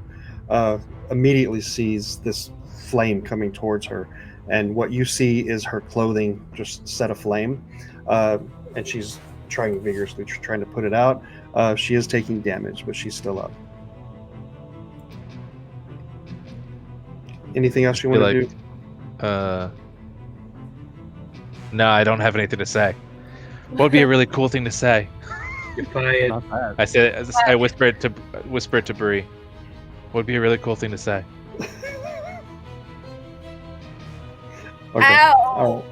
immediately sees this flame coming towards her. And what you see is her clothing just set aflame. And she's trying vigorously, trying to put it out. She is taking damage, but she's still up. Anything else you want to do? No, I don't have anything to say. What would be a really cool thing to say? You're fired. Not bad. I said, I whisper it to Bree. What would be a really cool thing to say? Okay. Ow!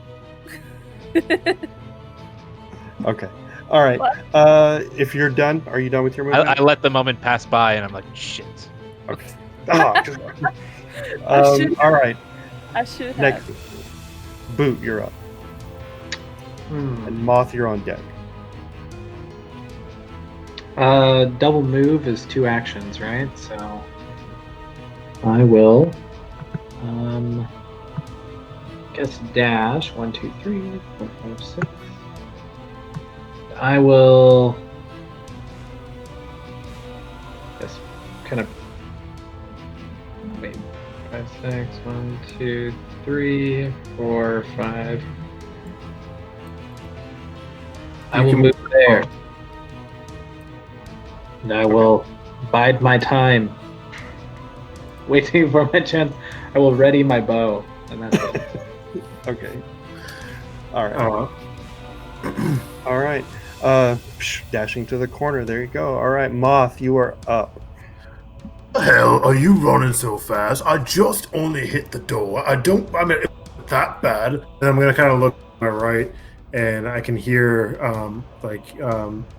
Okay. All right. What? If you're done, are you done with your movement? I let the moment pass by, and I'm like, shit. Okay. All right. I should have. Next, Boot, you're up. And Moth, you're on deck. Double move is 2 actions, right? So I will guess dash 1, 2, 3, 4, 5, 6. I will guess kind of wait 5, 6, 1, 2, 3, 4, 5. I will move there. And I will bide my time, waiting for my chance. I will ready my bow, and that's it. Okay. All right. Oh. All right. Dashing to the corner. There you go. All right, Moth, you are up. the hell are you running so fast? I just only hit the door. I mean, it wasn't that bad. And I'm going to kind of look to my right, and I can hear,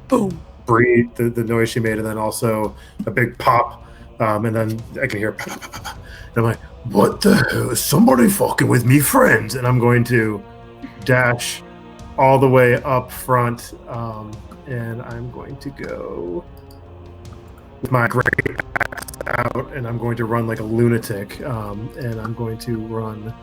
boom, Bree, the noise she made, and then also a big pop. And then I can hear, pa, pa, pa, pa, pa. And I'm like, what the hell? Is somebody fucking with me, friends? And I'm going to dash all the way up front, and I'm going to go with my great axe out, and I'm going to run like a lunatic, and I'm going to run.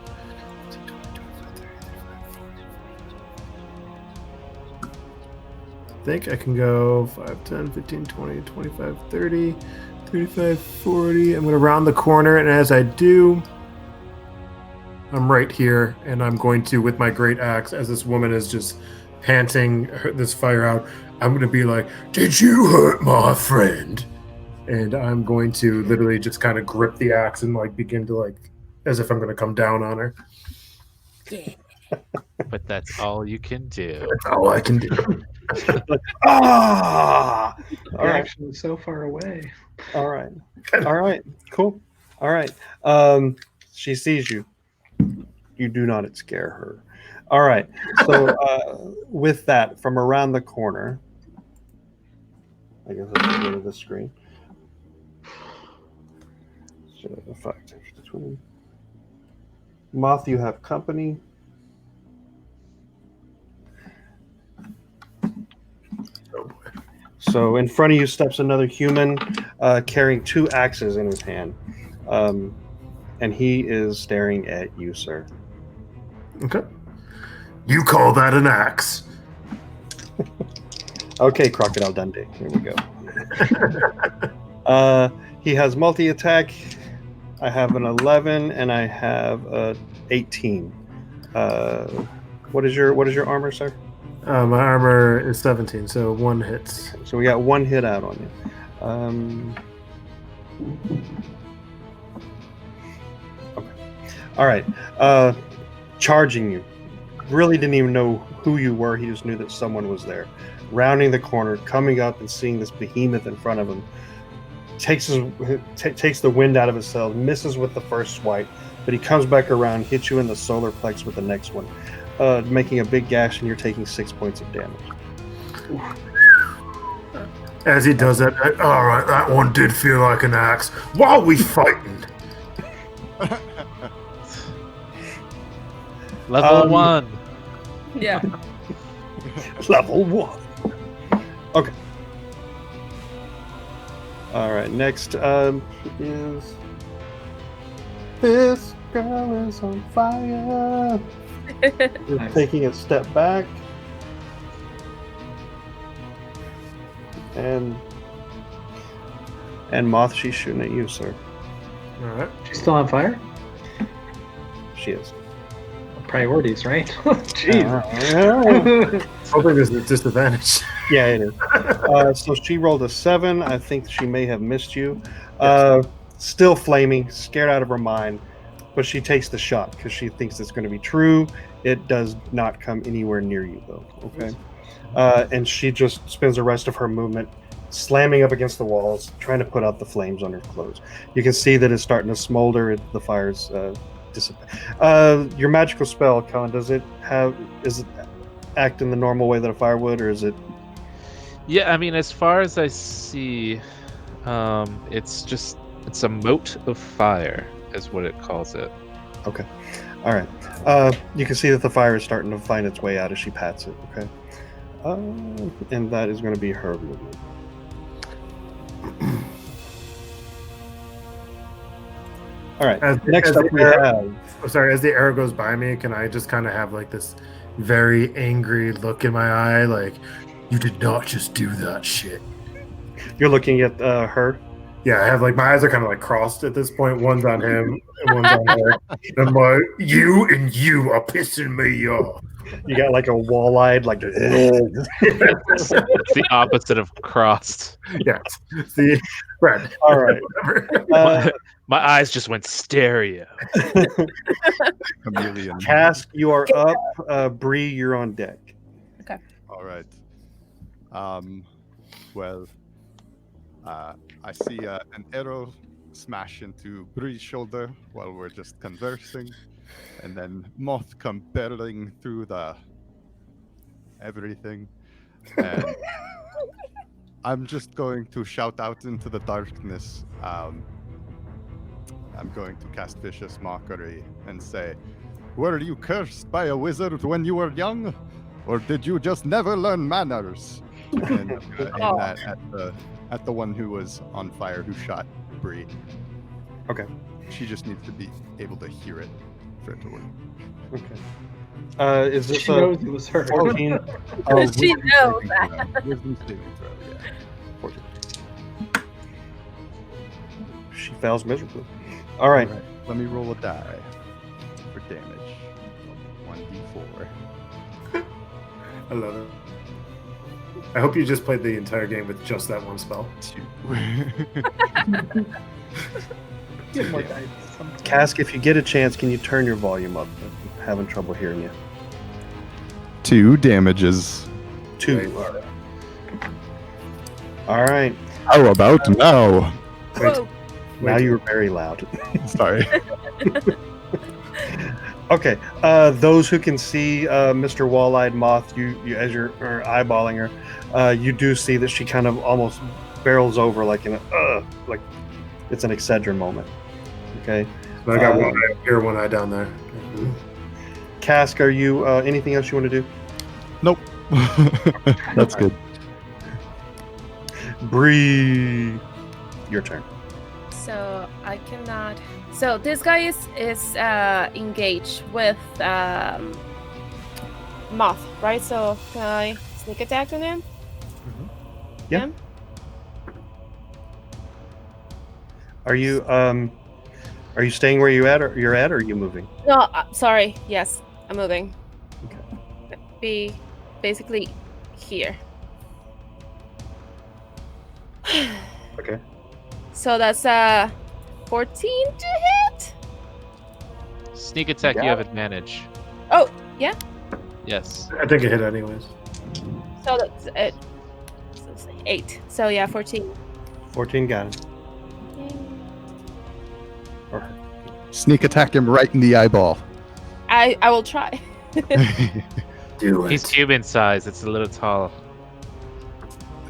I think I can go 5, 10, 15, 20, 25, 30, 35, 40. I'm going to round the corner, and as I do, I'm right here, and I'm going to, with my great axe, as this woman is just panting this fire out, I'm going to be like, "Did you hurt my friend?" And I'm going to literally just kind of grip the axe and like begin to like, as if I'm going to come down on her. Yeah. But that's all you can do. That's all I can do. Ah! The All right. action is so far away. All right. All right. Cool. All right. She sees you. You do not scare her. All right. So with that, from around the corner, I guess let's go to the screen. So 5, 10, 15, 20. Moth, you have company. Oh boy. So in front of you steps another human carrying 2 axes in his hand. And he is staring at you, sir. Okay. You call that an axe? Okay, Crocodile Dundee. Here we go. He has multi-attack. I have an 11 and I have a 18. What is your armor, sir? My armor is 17, so 1 hits. So we got 1 hit out on you. Okay. All right. Charging you. Really didn't even know who you were. He just knew that someone was there. Rounding the corner, coming up and seeing this behemoth in front of him. Takes the wind out of his sails, misses with the first swipe, but he comes back around, hits you in the solar plex with the next one, making a big gash, and you're taking 6 points of damage. As he does that, all right, that one did feel like an axe. While we fighting? Level 1. Yeah. Level 1. Okay. All right. Next is this girl is on fire. We're taking a step back, and Moth, she's shooting at you, sir. All right. She's still on fire? She is. Priorities, right? Jeez. Hoping there's a disadvantage. Yeah, it is. So she rolled a 7. I think she may have missed you. Still flaming, scared out of her mind, but she takes the shot because she thinks it's going to be true. It does not come anywhere near you, though. Okay. And she just spends the rest of her movement slamming up against the walls, trying to put out the flames on her clothes. You can see that it's starting to smolder. The fire's dissipate. Your magical spell, Colin, is it act in the normal way that a fire would, or is it? Yeah, I mean, as far as I see, it's a mote of fire, is what it calls it. Okay. All right. You can see that the fire is starting to find its way out as she pats it. Okay. And that is going to be her movement. All right. Next up, we have. Oh, sorry. As the arrow goes by me, can I just kind of have like this very angry look in my eye, like, you did not just do that shit? You're looking at her. Yeah, I have like my eyes are kind of like crossed at this point. One's on him, and one's on her. And I'm like, you are pissing me off. You got like a wall-eyed, like. It's the opposite of crossed. Yeah. See, red. All right. My eyes just went stereo. Chameleon. Cask, you are up. Bree, you're on deck. Okay. All right. Well, I see an arrow smash into Bree's shoulder while we're just conversing, and then Moth come barreling through the everything, and I'm just going to shout out into the darkness. I'm going to cast Vicious Mockery and say, "Were you cursed by a wizard when you were young? Or did you just never learn manners?" And I'm going to aim that at the one who was on fire, who shot Bree. Okay. She just needs to be able to hear it for it to work. Okay. Is this She knows it was her. 14? She wisdom knows saving throw. Wisdom saving throw, yeah. 14. She fails miserably. All right. All right, let me roll a die for damage. 1d4. I love it. I hope you just played the entire game with just that one spell. 2. Get more dice. Cask, if you get a chance, can you turn your volume up? I'm having trouble hearing you. 2 damages. 2. All right. How about now? Whoa. Now you're very loud. Sorry. Okay. Those who can see Mr. Wall-Eyed Moth, you as you're eyeballing her, you do see that she kind of almost barrels over like in a like it's an Excedrin moment. Okay. I got one eye up here, one eye down there. Cask, are you anything else you want to do? Nope. That's good. Bree, your turn. So I cannot. So this guy is engaged with Moth, right? So can I sneak attack on him? Yeah. Him? Are you staying where you're at, or are you moving? No, sorry. Yes, I'm moving. Okay. Be basically here. Okay. So that's 14 to hit. Sneak attack, you Yeah. have advantage. Oh, yeah. Yes. I think it hit anyways. So that's 8. So yeah, 14. 14 got it. Or her. Sneak attack him right in the eyeball. I will try. Do it. He's human size. It's a little tall.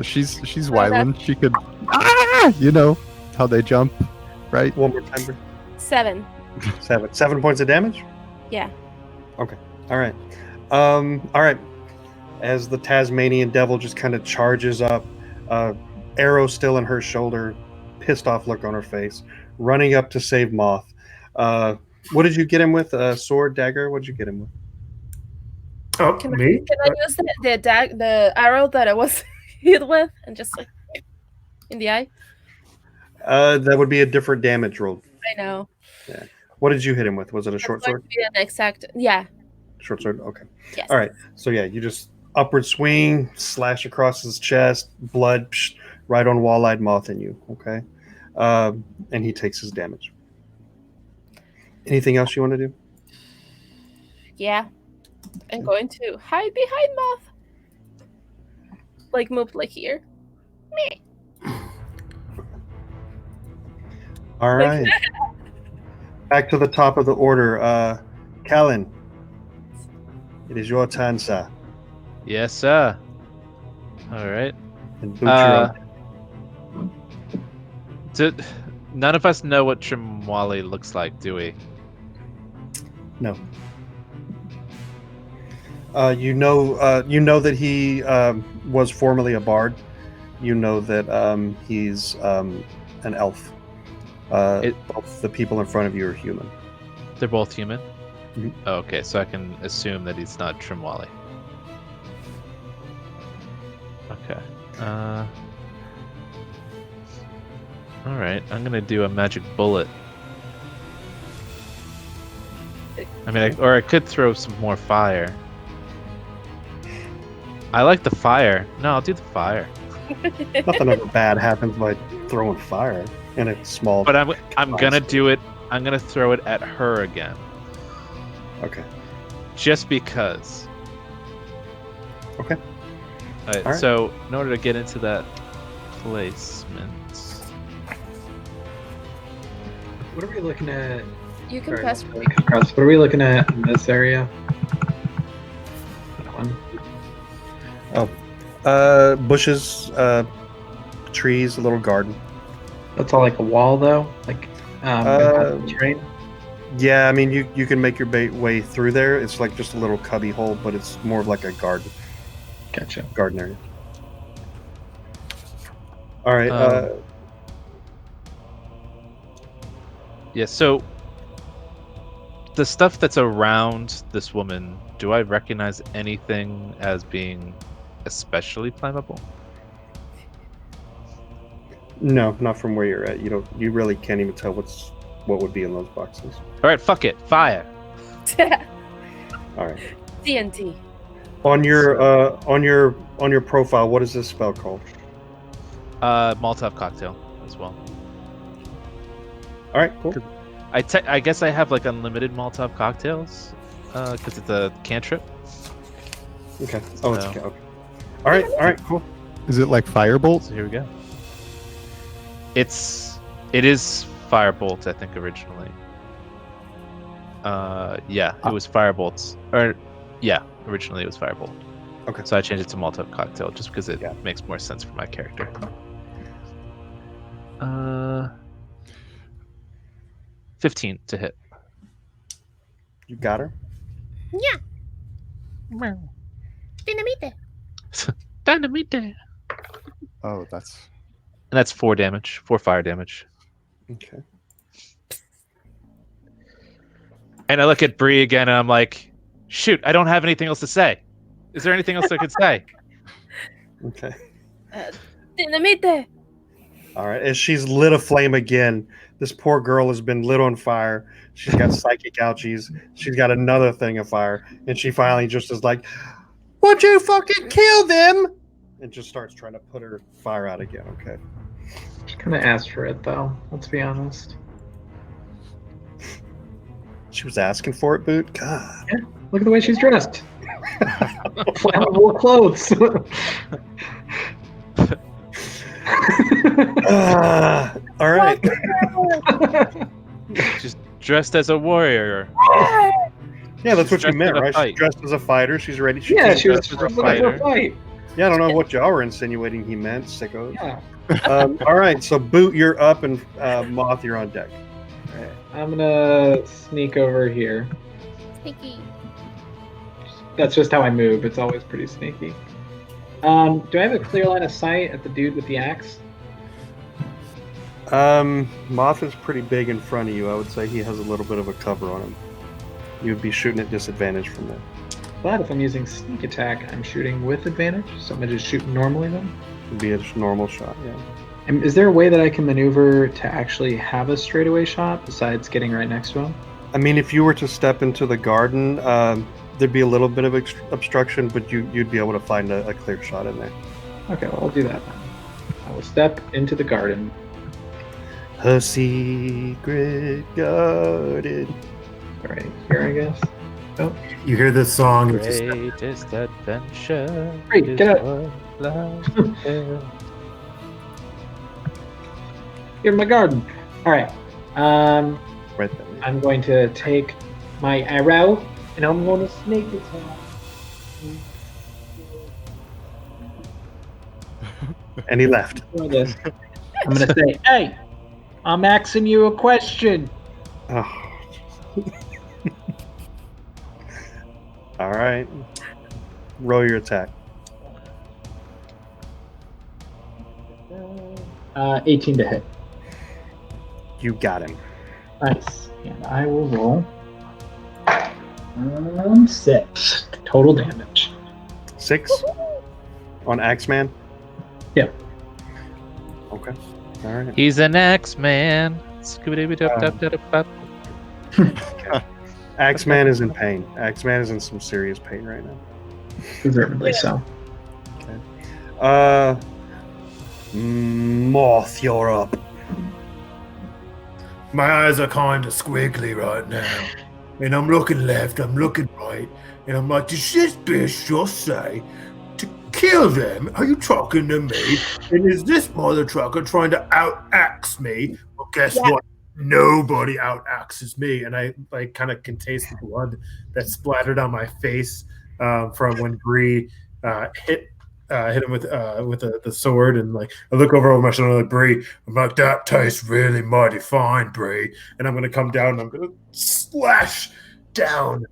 She's Wyland. She could, you know how they jump, right? One more time. Bree. 7. 7 points of damage. Yeah. Okay. All right. All right. As the Tasmanian devil just kind of charges up, arrow still in her shoulder, pissed off look on her face, running up to save Moth. What did you get him with? Sword, dagger? What did you get him with? Oh, Can me? I use the arrow that I was hit with and just like in the eye? That would be a different damage roll. I know. What did you hit him with? Was it a That's short going sword? to be an exact. Yeah. Short sword. Okay. Yes. All right. So yeah, you just upward swing, slash across his chest, blood right on Wall-Eyed Moth in you. Okay. And he takes his damage. Anything else you want to do? Yeah. I'm going to hide behind Moth. Like move like here. Me. All right. Back to the top of the order. Callan, it is your turn, sir. Yes, sir. All right. And boot your own. None of us know what Trimwali looks like, do we? No. You know that he was formerly a bard. You know that he's an elf. Both the people in front of you are human. They're both human? Mhm. Oh, okay, so I can assume that he's not Trimwali. Okay. Alright, I'm gonna do a magic bullet. I mean, or I could throw some more fire. I like the fire. No, I'll do the fire. Nothing ever bad happens by throwing fire in a small. But I'm gonna do it. I'm gonna throw it at her again, Okay. just because. Okay. Alright, Alright. so in order to get into that placement, What are we looking at? You can Sorry, pass. not really compressed. What are we looking at in this area? That one. Bushes, trees, a little garden. That's all like a wall, though. Like terrain. Yeah, I mean, you can make your way through there. It's like just a little cubby hole, but it's more of like a garden area. All right. Yeah, so the stuff that's around this woman, do I recognize anything as being especially flammable? No, not from where you're at. You really can't even tell what would be in those boxes. All right, fuck it, fire. All right. TNT. On your profile, what is this spell called? Molotov cocktail as well. All right, cool. I guess I have like unlimited Molotov cocktails because it's a cantrip. Okay. Oh, it's okay. All right, cool. Is it like firebolt? So here we go. It is firebolt, I think originally. Yeah, it was firebolts. Originally it was firebolt. Okay. So I changed it to Molotov cocktail just because it makes more sense for my character. 15 to hit. You got her? Yeah. Dynamite. Oh, that's... And that's 4 damage. 4 fire damage. Okay. And I look at Bree again and I'm like, shoot, I don't have anything else to say. Is there anything else I could say? Okay. Dinamite. All right. As she's lit a flame again, this poor girl has been lit on fire. She's got psychic ouchies. She's got another thing of fire. And she finally just is like, would you fucking kill them? And just starts trying to put her fire out again. Okay. She kind of asked for it, though. Let's be honest. She was asking for it, Boot? God. Yeah. Look at the way she's dressed. Flammable clothes. All right. She's dressed as a warrior. Yeah, that's She's what you meant, dressed in a right? fight. She's dressed as a fighter. She's ready. She was dressed as a looking fighter. for a fight. Yeah, I don't know what y'all were insinuating he meant, sickos. Yeah. All right, so Boot, you're up, and Moth, you're on deck. All right. I'm gonna sneak over here. Sneaky. That's just how I move. It's always pretty sneaky. Do I have a clear line of sight at the dude with the axe? Moth is pretty big in front of you. I would say he has a little bit of a cover on him. You'd be shooting at disadvantage from there. But if I'm using sneak attack, I'm shooting with advantage. So I'm gonna just shoot normally then. It'd be a normal shot, yeah. And is there a way that I can maneuver to actually have a straightaway shot besides getting right next to him? I mean, if you were to step into the garden, there'd be a little bit of obstruction, but you'd be able to find a clear shot in there. Okay, well, I'll do that then. I will step into the garden. Her secret garden. Right here, I guess. Oh, You hear this song, it's just Greatest adventure. Great, is get out. what life entails. here's my garden. All right. Right there. I'm going to take my arrow and I'm going to snake attack. And he left. For this. I'm going to say, hey, I'm asking you a question. Oh. All right. Roll your attack. 18 to hit. You got him. Nice. And I will roll 6 total damage. 6 on Axeman? Yep. Okay. All right. He's an X-Man. Scooby-Doo-Doo-Doo-Doo-Doo. Axeman is in pain. Axeman is in some serious pain right now. Deservedly so. Moth, you're up. my eyes are kind of squiggly right now. And I'm looking left, I'm looking right, and I'm like, did this bitch just say to kill them? Are you talking to me? And is this mother trucker trying to out-axe me? Well, guess what? nobody out axes me. And I like kind of can taste the blood that splattered on my face from when Bree hit him with the sword. And like I look over my shoulder like, Bree, I'm like, that tastes really mighty fine, Bree. And I'm gonna come down and I'm gonna slash down,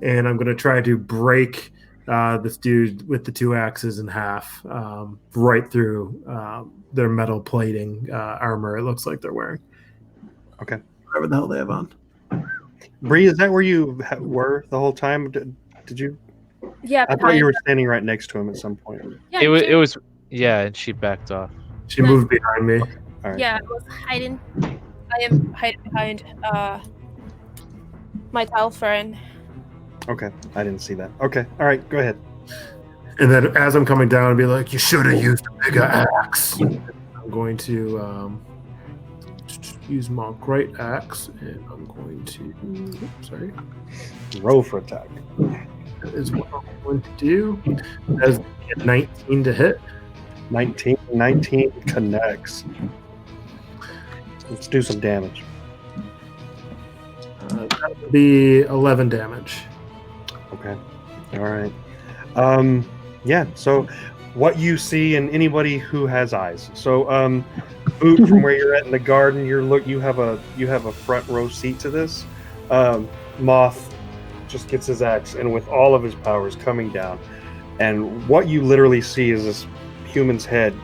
and I'm gonna try to break this dude with the 2 axes in half, right through their metal plating armor. It looks like they're wearing. Okay. Whatever the hell they have on. Bree, is that where you were the whole time? Did you? Yeah, I thought you were standing right next to him at some point. Yeah, It was yeah, and she backed off. She moved behind me. All right. Yeah, I was hiding. I am hiding behind my tall friend. Okay, I didn't see that. Okay, all right, go ahead. And then as I'm coming down, I'd be like, you should have used a bigger axe. I'm going to use my great axe, and I'm going to Roll for attack. that is what I'm going to do. That's 19 to hit. 19 connects. Let's do some damage. That would be 11 damage. Okay. All right. Yeah. So, what you see in anybody who has eyes. So, Boot, from where you're at in the garden, you have a front row seat to this. Moth just gets his axe, and with all of his powers coming down, and what you literally see is this human's head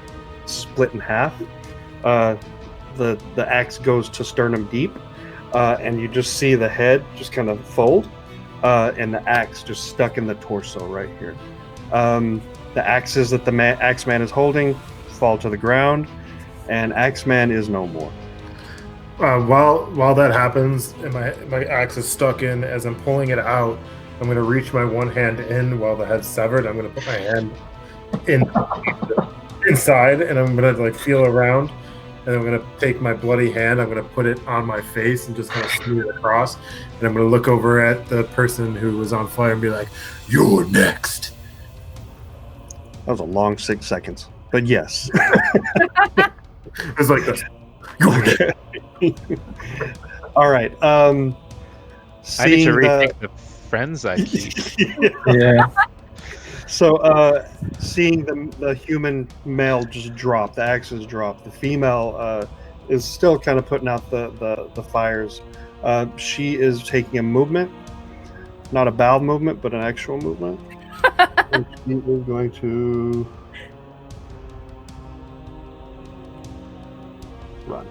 split in half. The axe goes to sternum deep, and you just see the head just kind of fold. And the axe just stuck in the torso right here. The axes that the Axeman is holding fall to the ground, and Axeman is no more. While that happens, and my axe is stuck in, as I'm pulling it out, I'm going to reach my one hand in while the head's severed. I'm going to put my hand inside, and I'm going to like feel around. And I'm going to take my bloody hand, I'm going to put it on my face and just kind of smear it across. And I'm going to look over at the person who was on fire and be like, you're next. That was a long 6 seconds, but yes. It was like this. You're next. All right. I need to rethink the friends I keep. Yeah. So, seeing the human male just drop, the axes drop, the female is still kind of putting out the fires. She is taking a movement, not a bowel movement, but an actual movement. And she is going to run.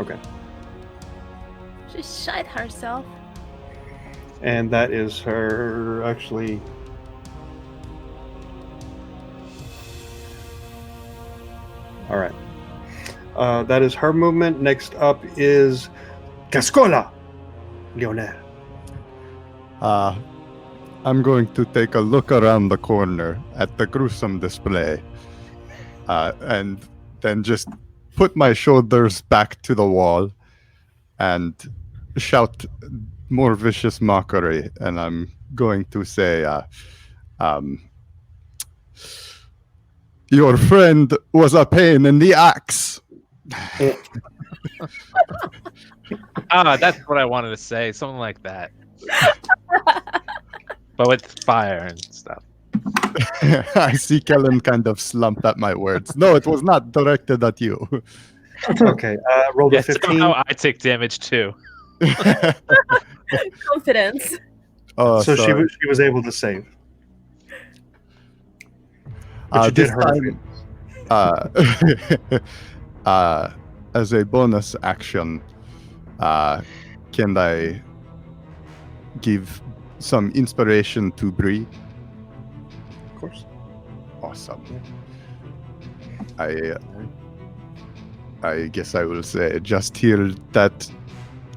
Okay. She shot herself. And that is her, actually. All right. That is her movement. Next up is Gascola, Lionel. I'm going to take a look around the corner at the gruesome display, and then just put my shoulders back to the wall and shout more vicious mockery. And I'm going to say, your friend was a pain in the axe. That's what I wanted to say. Something like that. But with fire and stuff. I see Kellen kind of slumped at my words. No, it was not directed at you. Okay, roll the Yeah, 15. somehow I take damage too. Confidence. Oh, So she sorry. was able to save. But you did This hurt. time, as a bonus action, can I give some inspiration to Bree? Of course. Awesome. I guess I will say, just hear that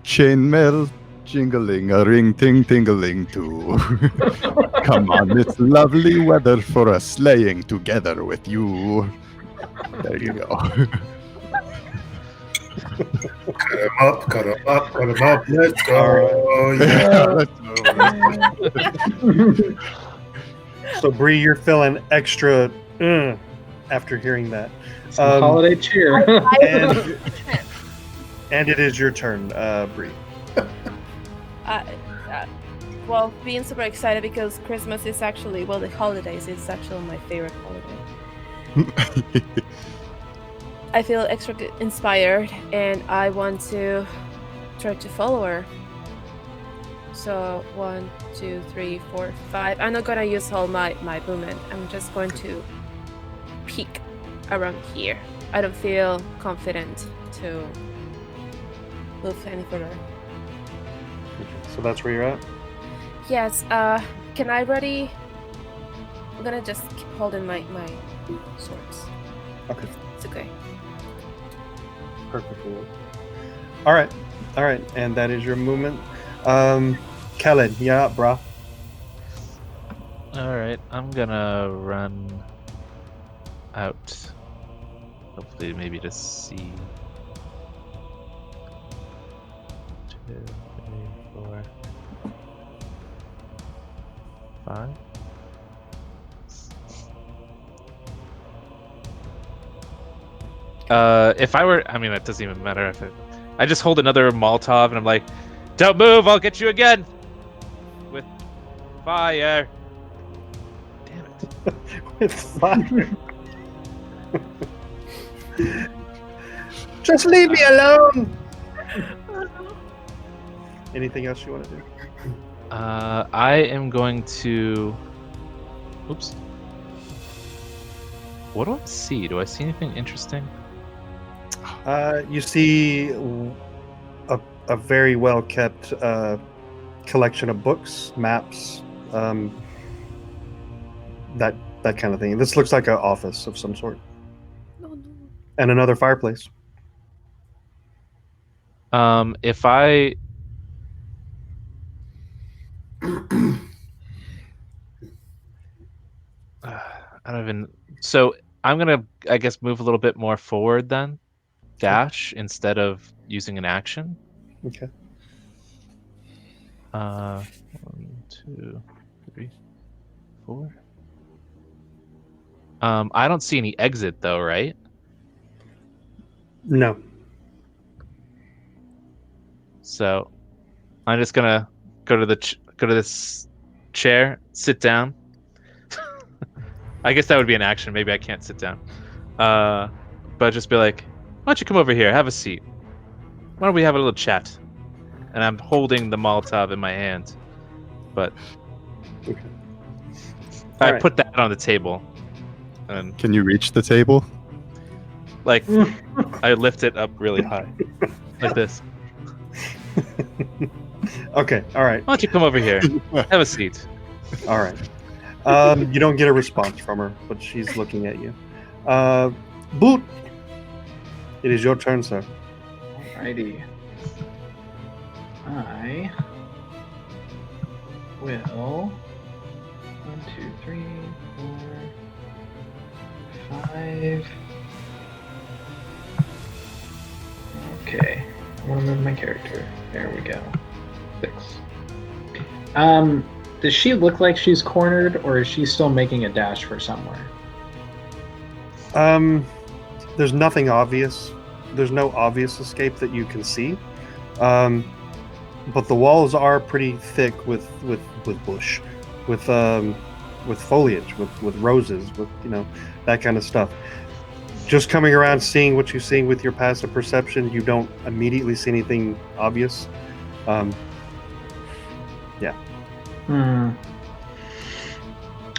chainmail jingling, a ring ting tingling too. Come on, it's lovely weather for a slaying together with you. There you go. Cut him up, let's go. All Yeah. So Bree, you're feeling extra after hearing that. Some holiday cheer. And And it is your turn, Bree. Well, being super excited because Christmas is actually, well, the holidays is actually my favorite holiday. I feel extra inspired, and I want to try to follow her. So 1, 2, 3, 4, 5. I'm not gonna use all my movement. I'm just going to peek around here. I don't feel confident to move any further. So that's where you're at? Yes, can I ready? I'm gonna just keep holding my swords. Okay. It's okay. Perfectly. All right. And that is your movement. Kellen, yeah, bro. All right, I'm gonna run out. Hopefully, maybe to see. 2, 3, 4, 5. If I were, I mean, it doesn't even matter if I just hold another Molotov and I'm like, "Don't move! I'll get you again with fire." Damn it! With fire. Just leave me alone. Anything else you want to do? I am going to. Oops. What do I see? Do I see anything interesting? You see a very well kept collection of books, maps, that kind of thing. This looks like an office of some sort. No. And another fireplace. If I I don't even. So I'm gonna, I guess, move a little bit more forward then. Dash instead of using an action. Okay. 1, 2, 3, 4. I don't see any exit though, right? No. So I'm just gonna go to this chair, sit down. I guess that would be an action. Maybe I can't sit down. But just be like, "Why don't you come over here? Have a seat. Why don't we have a little chat?" And I'm holding the Molotov in my hand, but Okay. I Alright. put that on the table, and Can you reach the table? like I lift it up really high, like this. Okay. All right. Why don't you come over here? Have a seat. All right. You don't get a response from her, but she's looking at you. Boot. It is your turn, sir. Alrighty. I will 1, 2, 3, 4, 5. Okay. I want to move my character. There we go. 6. Does she look like she's cornered, or is she still making a dash for somewhere? There's nothing obvious. There's no obvious escape that you can see. But the walls are pretty thick with bush, with foliage, with roses, with that kind of stuff. Just coming around, seeing what you're seeing with your passive perception, you don't immediately see anything obvious. Yeah. I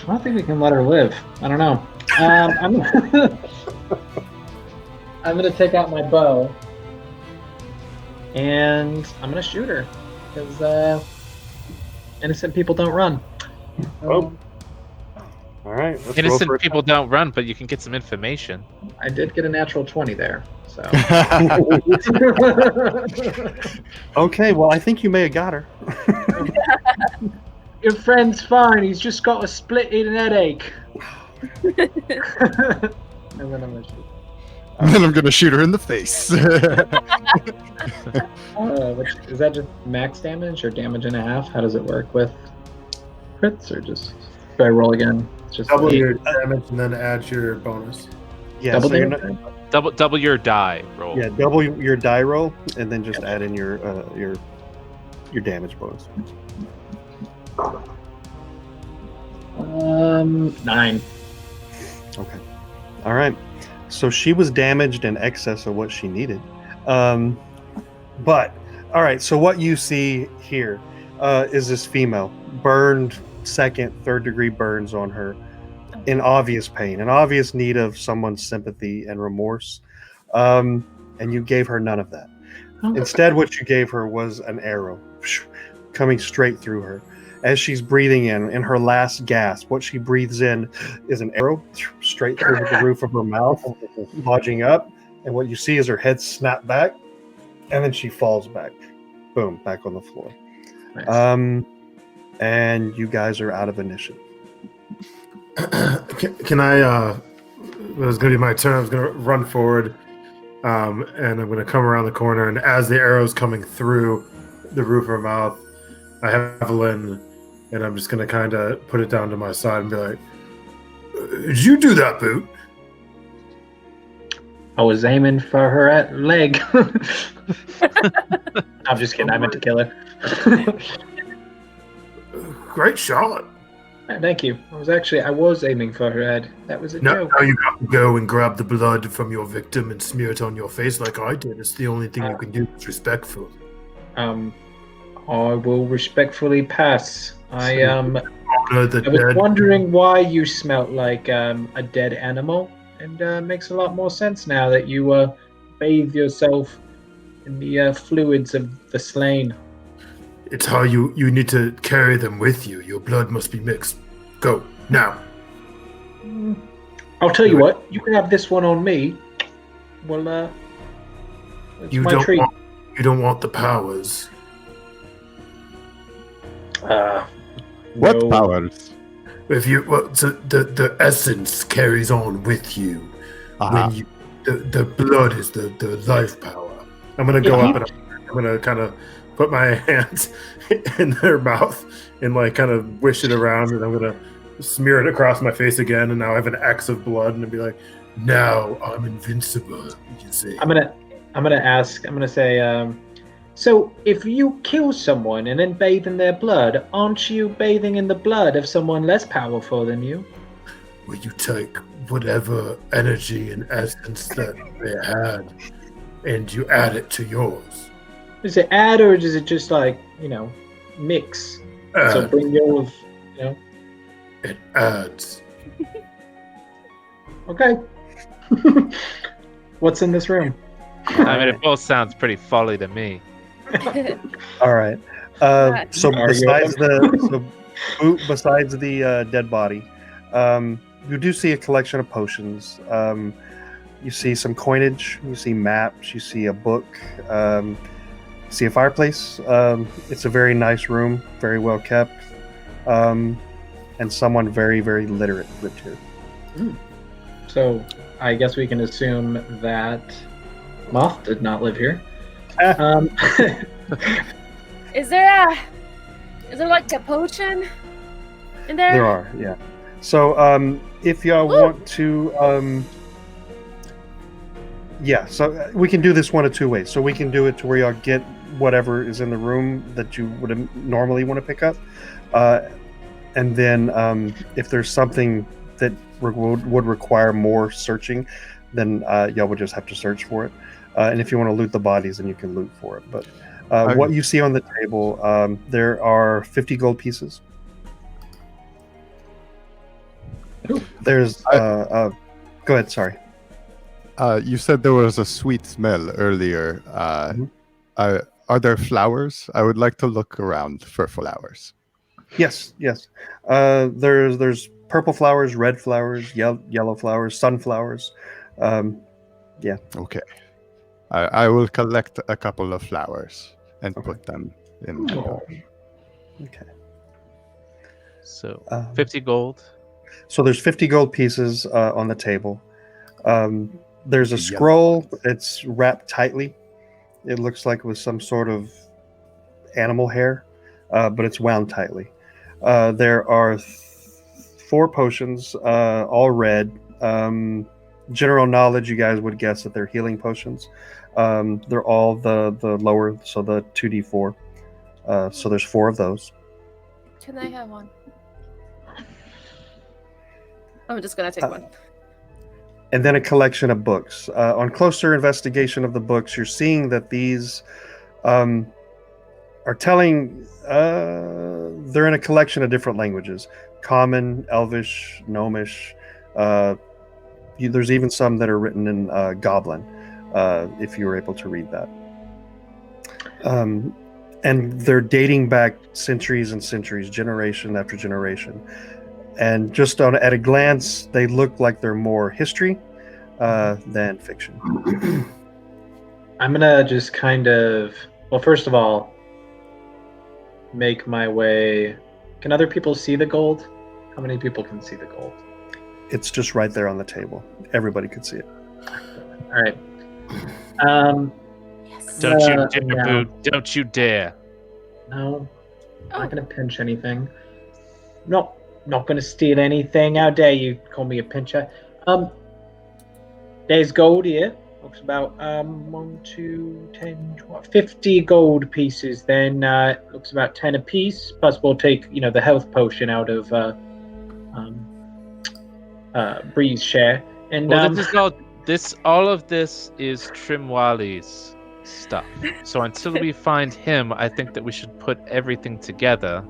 don't think we can let her live. I don't know. I'm gonna take out my bow and I'm gonna shoot her because innocent people don't run. Oh. All right. Let's roll Innocent for people don't run, but you can get some information. I did get a natural 20 there, so. Okay. Well, I think you may have got her. Your friend's fine. He's just got a split-eating headache. And then I'm gonna shoot. And then I'm gonna shoot her in the face. Is that just max damage or damage and a half? How does it work with crits, or just do I roll again? It's just Double your damage and then add your bonus. Yeah, Double so you're damage? not, Double your die roll. yeah, double your die roll, and then just add in your damage bonus. 9. Okay. All right. So she was damaged in excess of what she needed. But all right. So what you see here is this female burned, second, third degree burns on her, in obvious pain, in obvious need of someone's sympathy and remorse. And you gave her none of that. Instead, what you gave her was an arrow coming straight through her. As she's breathing in her last gasp, what she breathes in is an arrow straight through the roof of her mouth, lodging up. And what you see is her head snap back, and then she falls back. Boom, back on the floor. Nice. And you guys are out of initiative. Can I? It was going to be my turn. I was going to run forward, and I'm going to come around the corner. And as the arrow's coming through the roof of her mouth, I have Evelyn, and I'm just going to kind of put it down to my side and be like, "Did you do that, Boot?" I was aiming for her leg. I'm just kidding. I meant to kill her. Great shot. Thank you. I was aiming for her head. That was a joke. Now you have to go and grab the blood from your victim and smear it on your face like I did. It's the only thing you can do that's respectful. I will respectfully pass. I was dead. wondering why you smelt like a dead animal, and makes a lot more sense now that you bathe yourself in the fluids of the slain. It's how you need to carry them with you. Your blood must be mixed. Go, now. I'll tell you what, you can have this one on me. Well, it's You my don't treat. you don't want the powers. What No. powers? If you so the essence carries on with you. When you the blood is the life power. I'm gonna go up and I'm gonna kind of put my hands in their mouth and like kind of wish it around, and I'm gonna smear it across my face again, and now I have an X of blood, and be like, now I'm invincible. You can see. I'm gonna say, so if you kill someone and then bathe in their blood, aren't you bathing in the blood of someone less powerful than you? Well, you take whatever energy and essence that they had, and you add it to yours. Is it add, or is it just like, mix? So bring yours, It adds. Okay. What's in this room? I mean, it both sounds pretty folly to me. All right. So besides the dead body, you do see a collection of potions. You see some coinage. You see maps. You see a book. You see a fireplace. It's a very nice room, very well kept, and someone very, very literate lived here. So I guess we can assume that Moth did not live here. Is there like a potion in there? There are, yeah. So if y'all want to, so we can do this one of two ways. So we can do it to where y'all get whatever is in the room that you would normally want to pick up, and then if there's something that would require more searching, then y'all would just have to search for it. And if you want to loot the bodies, then you can loot for it. But what you see on the table, there are 50 gold pieces. There's go ahead, sorry. You said there was a sweet smell earlier. Are there flowers? I would like to look around for flowers. Yes. There's purple flowers, red flowers, yellow flowers, sunflowers. Yeah. Okay. I will collect a couple of flowers and put them in my pouch. Okay. So 50 gold. So there's 50 gold pieces on the table. There's a scroll. It's wrapped tightly. It looks like it was some sort of animal hair, but it's wound tightly. There are 4 potions, all red. general knowledge, you guys would guess that they're healing potions. They're all the lower, so the 2d4. So there's 4 of those. Can I have one? I'm just gonna take one. And then a collection of books. On closer investigation of the books, you're seeing that these are telling. They're in a collection of different languages: Common, Elvish, Gnomish. There's even some that are written in Goblin, if you were able to read that. And they're dating back centuries and centuries, generation after generation. And just at a glance, they look like they're more history than fiction. I'm gonna just kind of, well, first of all, make my way. Can other people see the gold? How many people can see the gold? It's just right there on the table. Everybody could see it. All right. Don't you dare, Boot. Don't you dare. No, I'm not gonna pinch anything. Not gonna steal anything. How dare you call me a pincher? There's gold here. Looks about 1, 2, 10, 12, 50 gold pieces. Then looks about 10 a piece. Plus, we'll take the health potion out of Bree's share. And Well, all of this is Trimwali's stuff. So until we find him, I think that we should put everything together.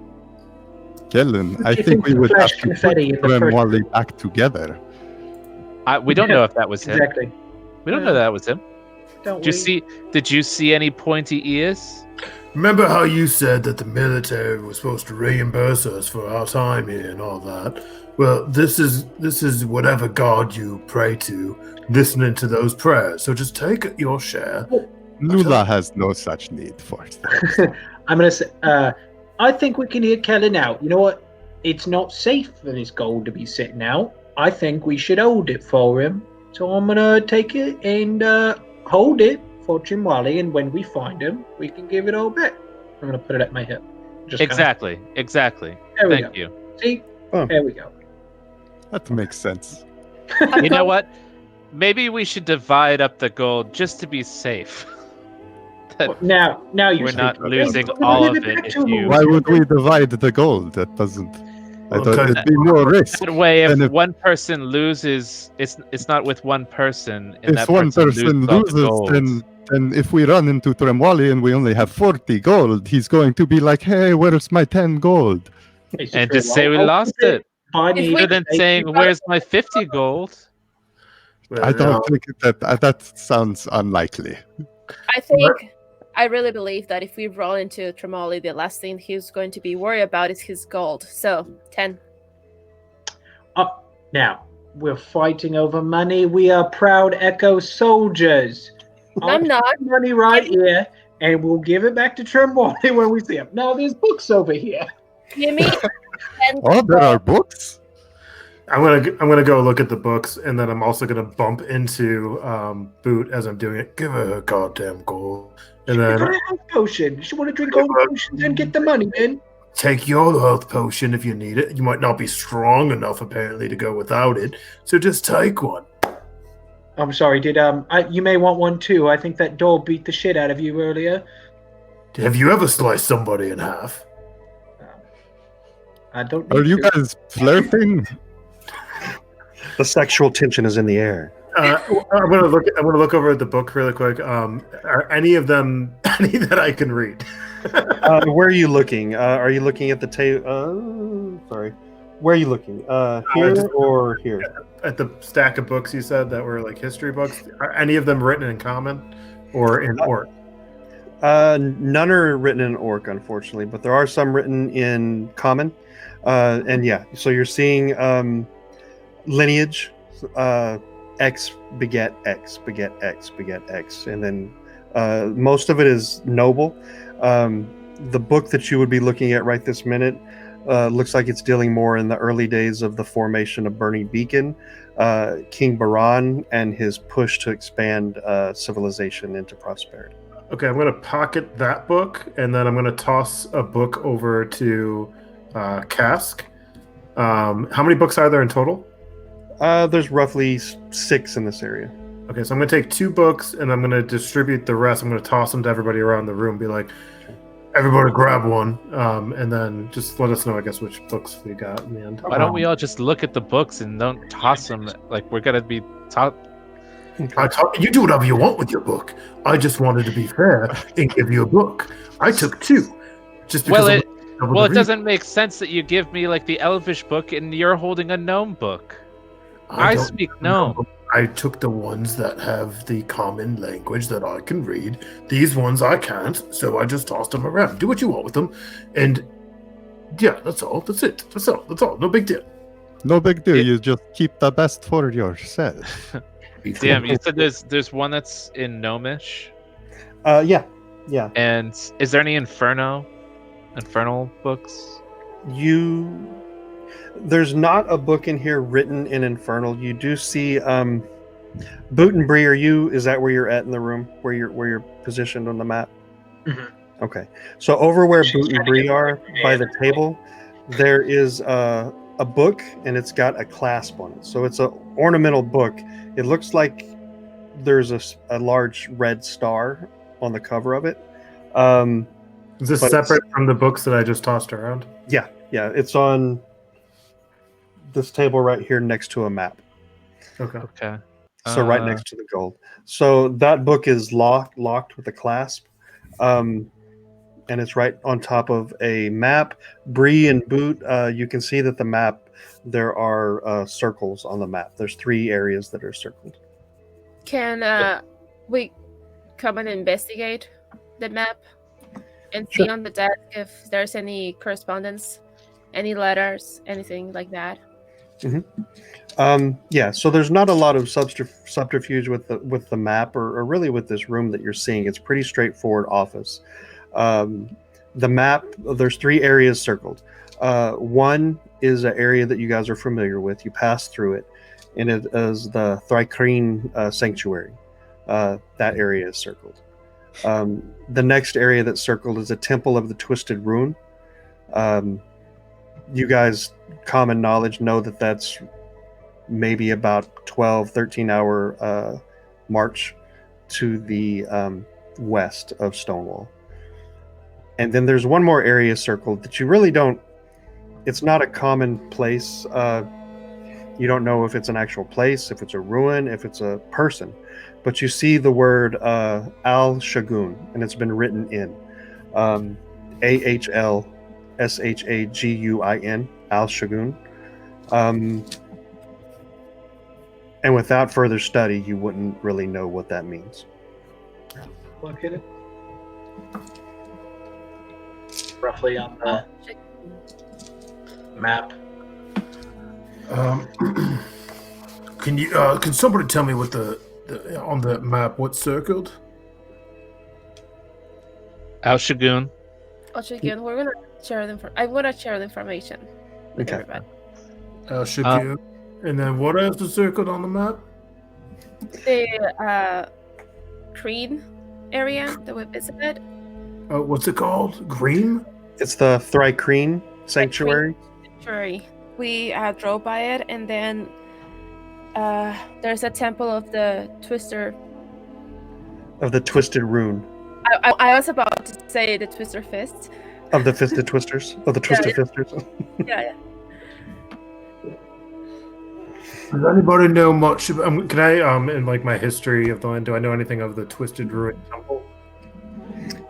Kellen, I think we would have to put Wally back together. We don't know if that was him. Exactly. We don't know that was him. Don't Did you see any pointy ears? Remember how you said that the military was supposed to reimburse us for our time here and all that? Well, this is whatever god you pray to, listening to those prayers. So just take your share. Lula has no such need for it. I'm gonna say, I think we can hear Kellen out. You know what? It's not safe for this gold to be sitting out. I think we should hold it for him. So I'm gonna take it and hold it for Chimwali, and when we find him, we can give it all back. I'm gonna put it at my hip. Exactly. Thank you. See? Oh. There we go. That makes sense. You know what? Maybe we should divide up the gold just to be safe. Now we're not losing all of it. Why would we divide the gold? That doesn't. I thought it'd be more risk. That way, if one person loses, it's not with one person. And if one person loses, then if we run into Tremwali and we only have 40 gold, he's going to be like, "Hey, where's my 10 gold?" And just say we lost it. Rather than saying, "Where's my 50 gold?" I don't think that sounds unlikely. I really believe that if we roll into Tremoli, the last thing he's going to be worried about is his gold. So, 10. Now, we're fighting over money. We are proud Echo soldiers. I'm not. Money right here, and we'll give it back to Tremoli when we see him. Now, there's books over here. Give me 10. Oh, there are books? I'm gonna go look at the books, and then I'm also gonna bump into Boot as I'm doing it. Give her her goddamn gold, and then health potion. She want to drink all the potions and get the money, man. Take your health potion if you need it. You might not be strong enough apparently to go without it, so just take one. I'm sorry. You may want one too? I think that doll beat the shit out of you earlier. Have you ever sliced somebody in half? I don't. Are you guys flirting? The sexual tension is in the air. I'm gonna look over at the book really quick. Are any of them any that I can read? Where are you looking? Are you looking at the table? Sorry. Where are you looking? Here or here? At the stack of books you said that were like history books. Are any of them written in Common or in Orc? None are written in Orc, unfortunately, but there are some written in Common. And yeah, so you're seeing lineage, X beget X beget X beget X, and then most of it is noble. The book that you would be looking at right this minute looks like it's dealing more in the early days of the formation of Burning Beacon, King Baran, and his push to expand civilization into prosperity. Okay, I'm going to pocket that book, and then I'm going to toss a book over to Cask. How many books are there in total? There's roughly 6 in this area. Okay, so I'm going to take 2 books, and I'm going to distribute the rest. I'm going to toss them to everybody around the room, be like, everybody grab one, and then just let us know, I guess, which books we got in the end. Why don't we all just look at the books and don't toss them? Like, we're going to be taught. You do whatever you want with your book. I just wanted to be fair and give you a book. I took 2. Just because it doesn't make sense that you give me, like, the Elvish book and you're holding a gnome book. I speak gnome. I took the ones that have the common language that I can read. These ones I can't, so I just tossed them around. Do what you want with them. And yeah, that's all. That's it. That's all. No big deal. No big deal. You just keep the best for yourself. Damn, you said there's one that's in Gnomish? Yeah. And is there any infernal books? There's not a book in here written in Infernal. You do see Boot and Bree, is that where you're at in the room? Where you're positioned on the map? Mm-hmm. Okay. So over where Boot and Bree are by the table, there is a book and it's got a clasp on it. So it's an ornamental book. It looks like there's a large red star on the cover of it. Is this separate from the books that I just tossed around? Yeah. It's on this table right here next to a map. Okay. So right next to the gold. So that book is locked with a clasp. And it's right on top of a map. Bree and Boot, you can see that the map, there are circles on the map. There's 3 areas that are circled. Can we come and investigate the map and see on the desk if there's any correspondence, any letters, anything like that? Mm-hmm. Yeah, so there's not a lot of subterfuge with the map or really with this room that you're seeing. It's pretty straightforward office. The map, there's 3 areas circled. One is an area that you guys are familiar with. You pass through it, and it is the Thrycreen Sanctuary. That area is circled. The next area that's circled is a Temple of the Twisted Rune. You guys, common knowledge, know that that's maybe about 13 hour march to the west of Stonewall. And then there's one more area circled that you really don't, it's not a common place. You don't know if it's an actual place, if it's a ruin, if it's a person. But you see the word Al Shagun, and it's been written in AHLSHAGUIN, Al Shagun. And without further study, you wouldn't really know what that means. Look at it. Roughly on the map. Can somebody tell me what the on the map what's circled? Al Shagun. We're gonna share them. I'm gonna share the information with everybody. Al Shagun. And then what else is circled on the map? The Creed area that we visited. What's it called? Green? It's the Thrycreen Sanctuary. We drove by it, and then there's a temple of the Twisted Rune. I was about to say the Twister Fist. Of the Fisted Twisters? Of the Twisted Fisters? Yeah. Does anybody know much about, can I, in like my history of the land, do I know anything of the Twisted Ruin Temple?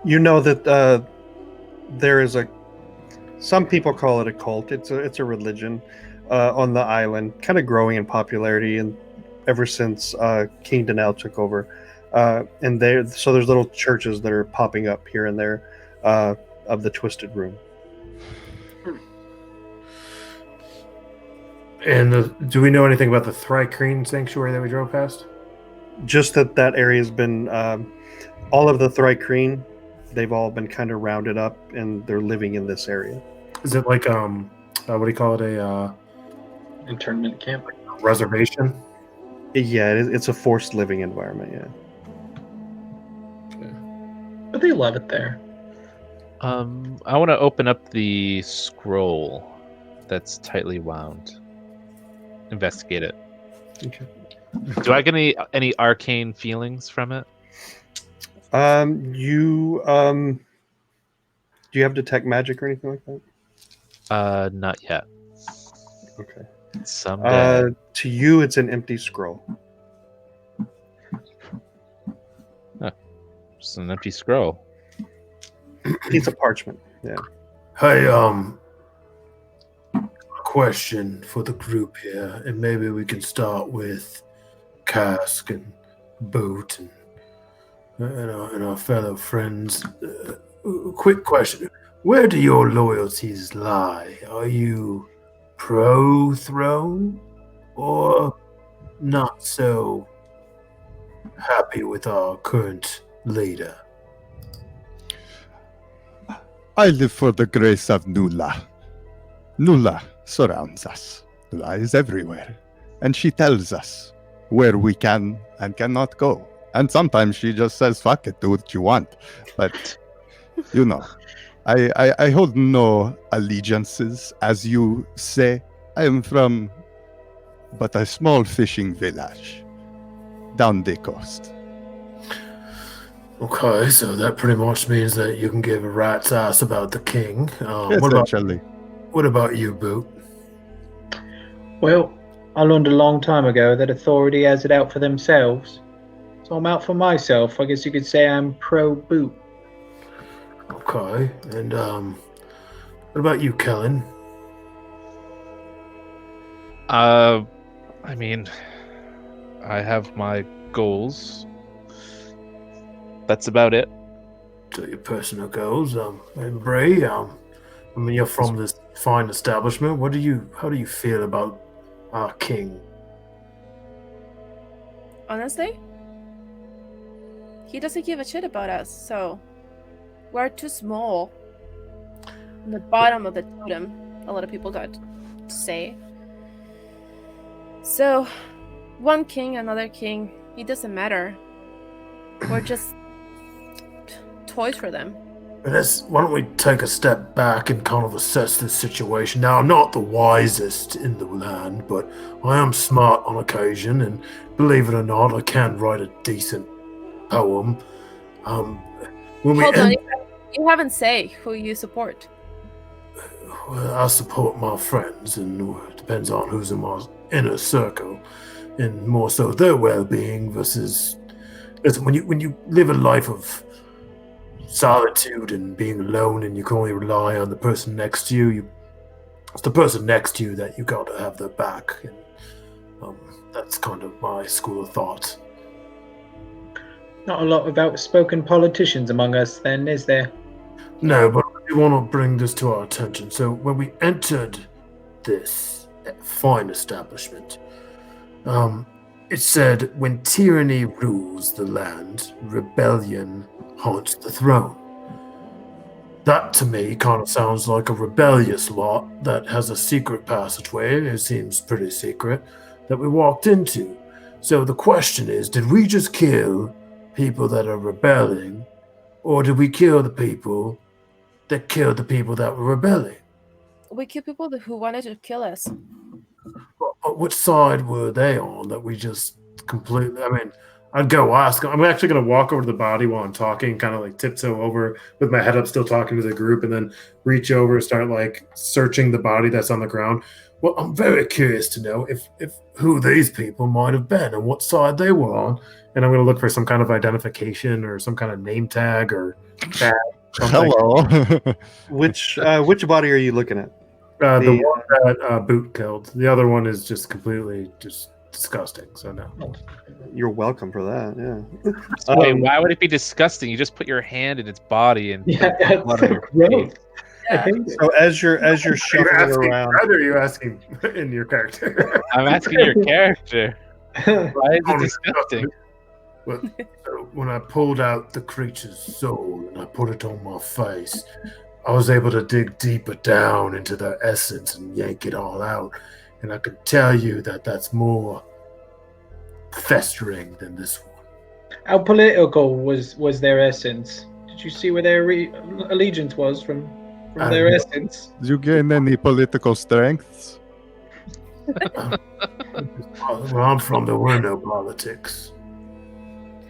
You know that there is some people call it a cult. It's a religion on the island, kind of growing in popularity, and ever since King Danelle took over. And so there's little churches that are popping up here and there of the Twisted Rune. And do we know anything about the Thrycreen Sanctuary that we drove past? Just that area has been all of the Thrycreen. They've all been kind of rounded up, and they're living in this area. Is it like what do you call it? A internment camp, reservation? Yeah, it's a forced living environment. Yeah. Okay. But they love it there. I want to open up the scroll that's tightly wound. Investigate it. Okay. Do I get any arcane feelings from it? You do you have detect magic or anything like that? Not yet. Okay. Someday. To you, it's an empty scroll. Just an empty scroll. Piece of parchment. Yeah. Hey, question for the group here, and maybe we can start with Cask and Boot and our fellow friends. Quick question: where do your loyalties lie? Are you pro-throne or not so happy with our current leader? I live for the grace of Nula. Nula surrounds us. Nula is everywhere. And she tells us where we can and cannot go. And sometimes she just says, fuck it, do what you want. But, you know, I hold no allegiances, as you say. I am from but a small fishing village down the coast. Okay, so that pretty much means that you can give a rat's ass about the king. Essentially. What about you, Boot? Well, I learned a long time ago that authority has it out for themselves. So I'm out for myself. I guess you could say I'm pro-boot. Okay, and what about you, Kellen? I mean, I have my goals. That's about it. So your personal goals, and Bray, I mean, you're from this fine establishment. How do you feel about our king? Honestly, he doesn't give a shit about us, so we're too small. On the bottom of the totem, a lot of people got to say. So, one king, another king, it doesn't matter. We're just toys for them. Why don't we take a step back and kind of assess this situation? Now, I'm not the wisest in the land, but I am smart on occasion, and believe it or not, I can write a decent poem. Hold on, you haven't said who you support. Well, I support my friends, and it depends on who's in my inner circle, and more so their well-being versus. Listen, when you live a life of solitude and being alone, and you can only rely on the person next to you, it's the person next to you that you got to have their back, and that's kind of my school of thought. Not a lot of outspoken politicians among us, then, is there? No, but we want to bring this to our attention. So when we entered this fine establishment, it said, when tyranny rules the land, rebellion haunts the throne. That to me kind of sounds like a rebellious lot that has a secret passageway, it seems pretty secret, that we walked into. So the question is, did we just kill people that are rebelling, or did we kill the people that killed the people that were rebelling? We killed people who wanted to kill us. But which side were they on that we just completely... I mean, I'd go ask. I'm actually going to walk over to the body while I'm talking, kind of like tiptoe over with my head up, still talking to the group, and then reach over and start like searching the body that's on the ground. Well, I'm very curious to know if who these people might have been and what side they were on. And I'm going to look for some kind of identification or some kind of name tag or tag. Hello. Which body are you looking at? The one that Boot killed. The other one is just completely just disgusting. So no. You're welcome for that. Yeah. Wait, why would it be disgusting? You just put your hand in its body and put blood on your face. Yeah. So as you're shuffling around, Either are you asking in your character? I'm asking your character. Why is it disgusting? But when I pulled out the creature's soul and I put it on my face, I was able to dig deeper down into their essence and yank it all out. And I can tell you that that's more festering than this one. How political was their essence? Did you see where their allegiance was from their essence? Did you gain any political strengths? Where I'm from, there were no politics.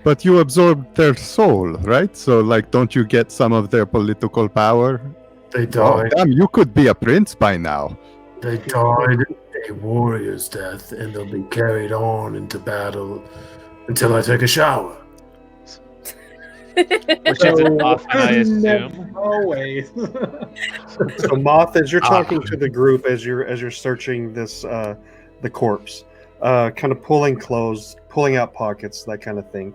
But you absorbed their soul, right? So, like, don't you get some of their political power? They Oh, died. damn, you could be a prince by now. They died a warrior's death, and they'll be carried on into battle until I take a shower. Which isn't often, I assume. Always. So Moth, as you're talking to the group, as you're searching this the corpse, kind of pulling clothes, pulling out pockets, that kind of thing,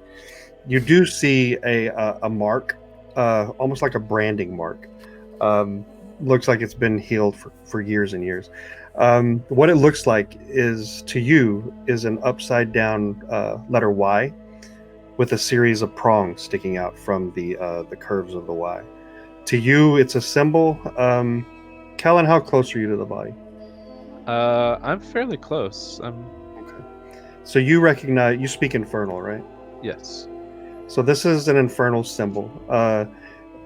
you do see a mark, almost like a branding mark. Looks like it's been healed for years and years. What it looks like is, to you, is an upside down letter Y with a series of prongs sticking out from the curves of the Y. To you, it's a symbol. Callan, how close are you to the body? I'm fairly close. Okay. So you speak Infernal, right? Yes. So this is an Infernal symbol,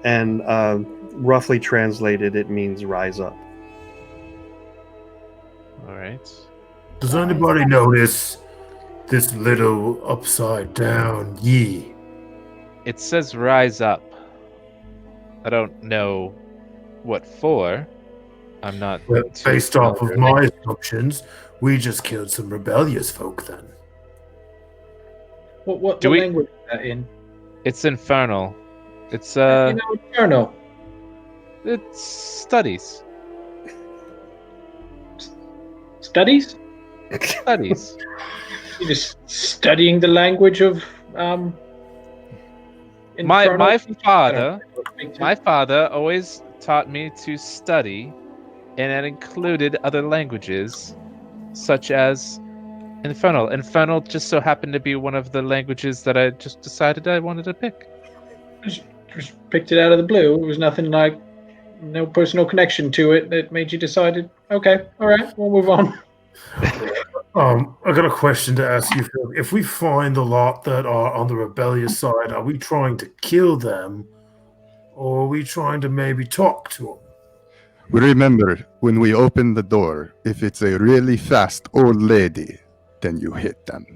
and roughly translated, it means rise up. All right. Does anybody notice this little upside down ye? It says rise up. I don't know what for. I'm not. Well, too based off of familiar. my assumptions, we just killed some rebellious folk then. What Do we- language is that in? It's infernal. It's Infernal. It's studies. Studies? Studies. You're just studying the language of my Infernal? my father always taught me to study, and that included other languages, such as Infernal. Infernal just so happened to be one of the languages that I just decided I wanted to pick. Just picked it out of the blue. It was nothing like, no personal connection to it that made you decided, okay, all right, we'll move on. I got a question to ask you, Phil. If we find a lot that are on the rebellious side, are we trying to kill them, or are we trying to maybe talk to them? Remember, when we open the door, if it's a really fast old lady, then you hit them.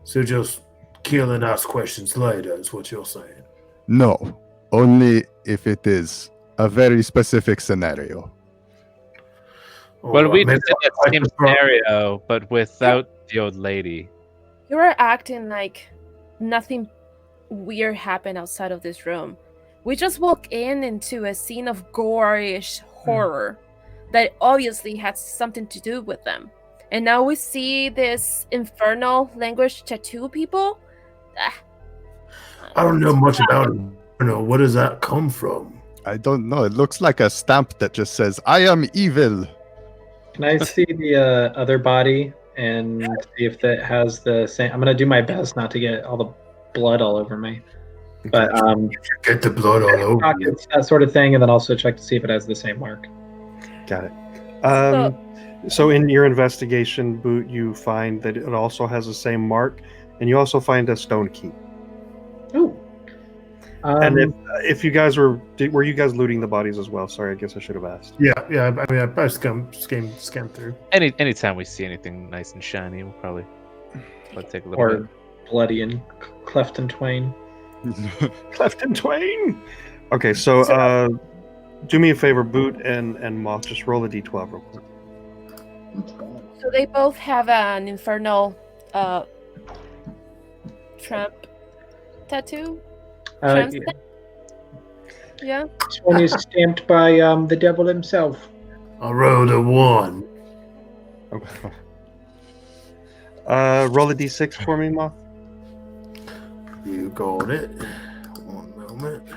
So just kill and ask questions later is what you're saying. No, only if it is a very specific scenario. Well, we maybe just did that I same prefer- scenario, but without the old lady. You are acting like nothing weird happened outside of this room. We just walk into a scene of gore-ish horror that obviously had something to do with them. And now we see this infernal language tattoo people. I don't know much about it. Where does that come from? I don't know. It looks like a stamp that just says, I am evil. Can I see the other body and see if that has the same? I'm gonna do my best not to get all the blood all over me, but Get the blood all over you. pockets, that sort of thing, and then also check to see if it has the same mark. Got it. So in your investigation, Boot, you find that it also has the same mark, and you also find a stone key. Ooh. And if you guys were you guys looting the bodies as well? Sorry, I guess I should have asked. Yeah. I mean, I scanned through. Anytime we see anything nice and shiny, we'll probably take a little bit. Or bloody and cleft in twain. Cleft in twain. Okay, so do me a favor, Boot and Moth, just roll a d12 real quick. So they both have an infernal tramp tattoo. Yeah. Yeah. This one is stamped by the devil himself. I rolled a 1. Okay. Roll a d6 for me, Moth. You got it. One moment.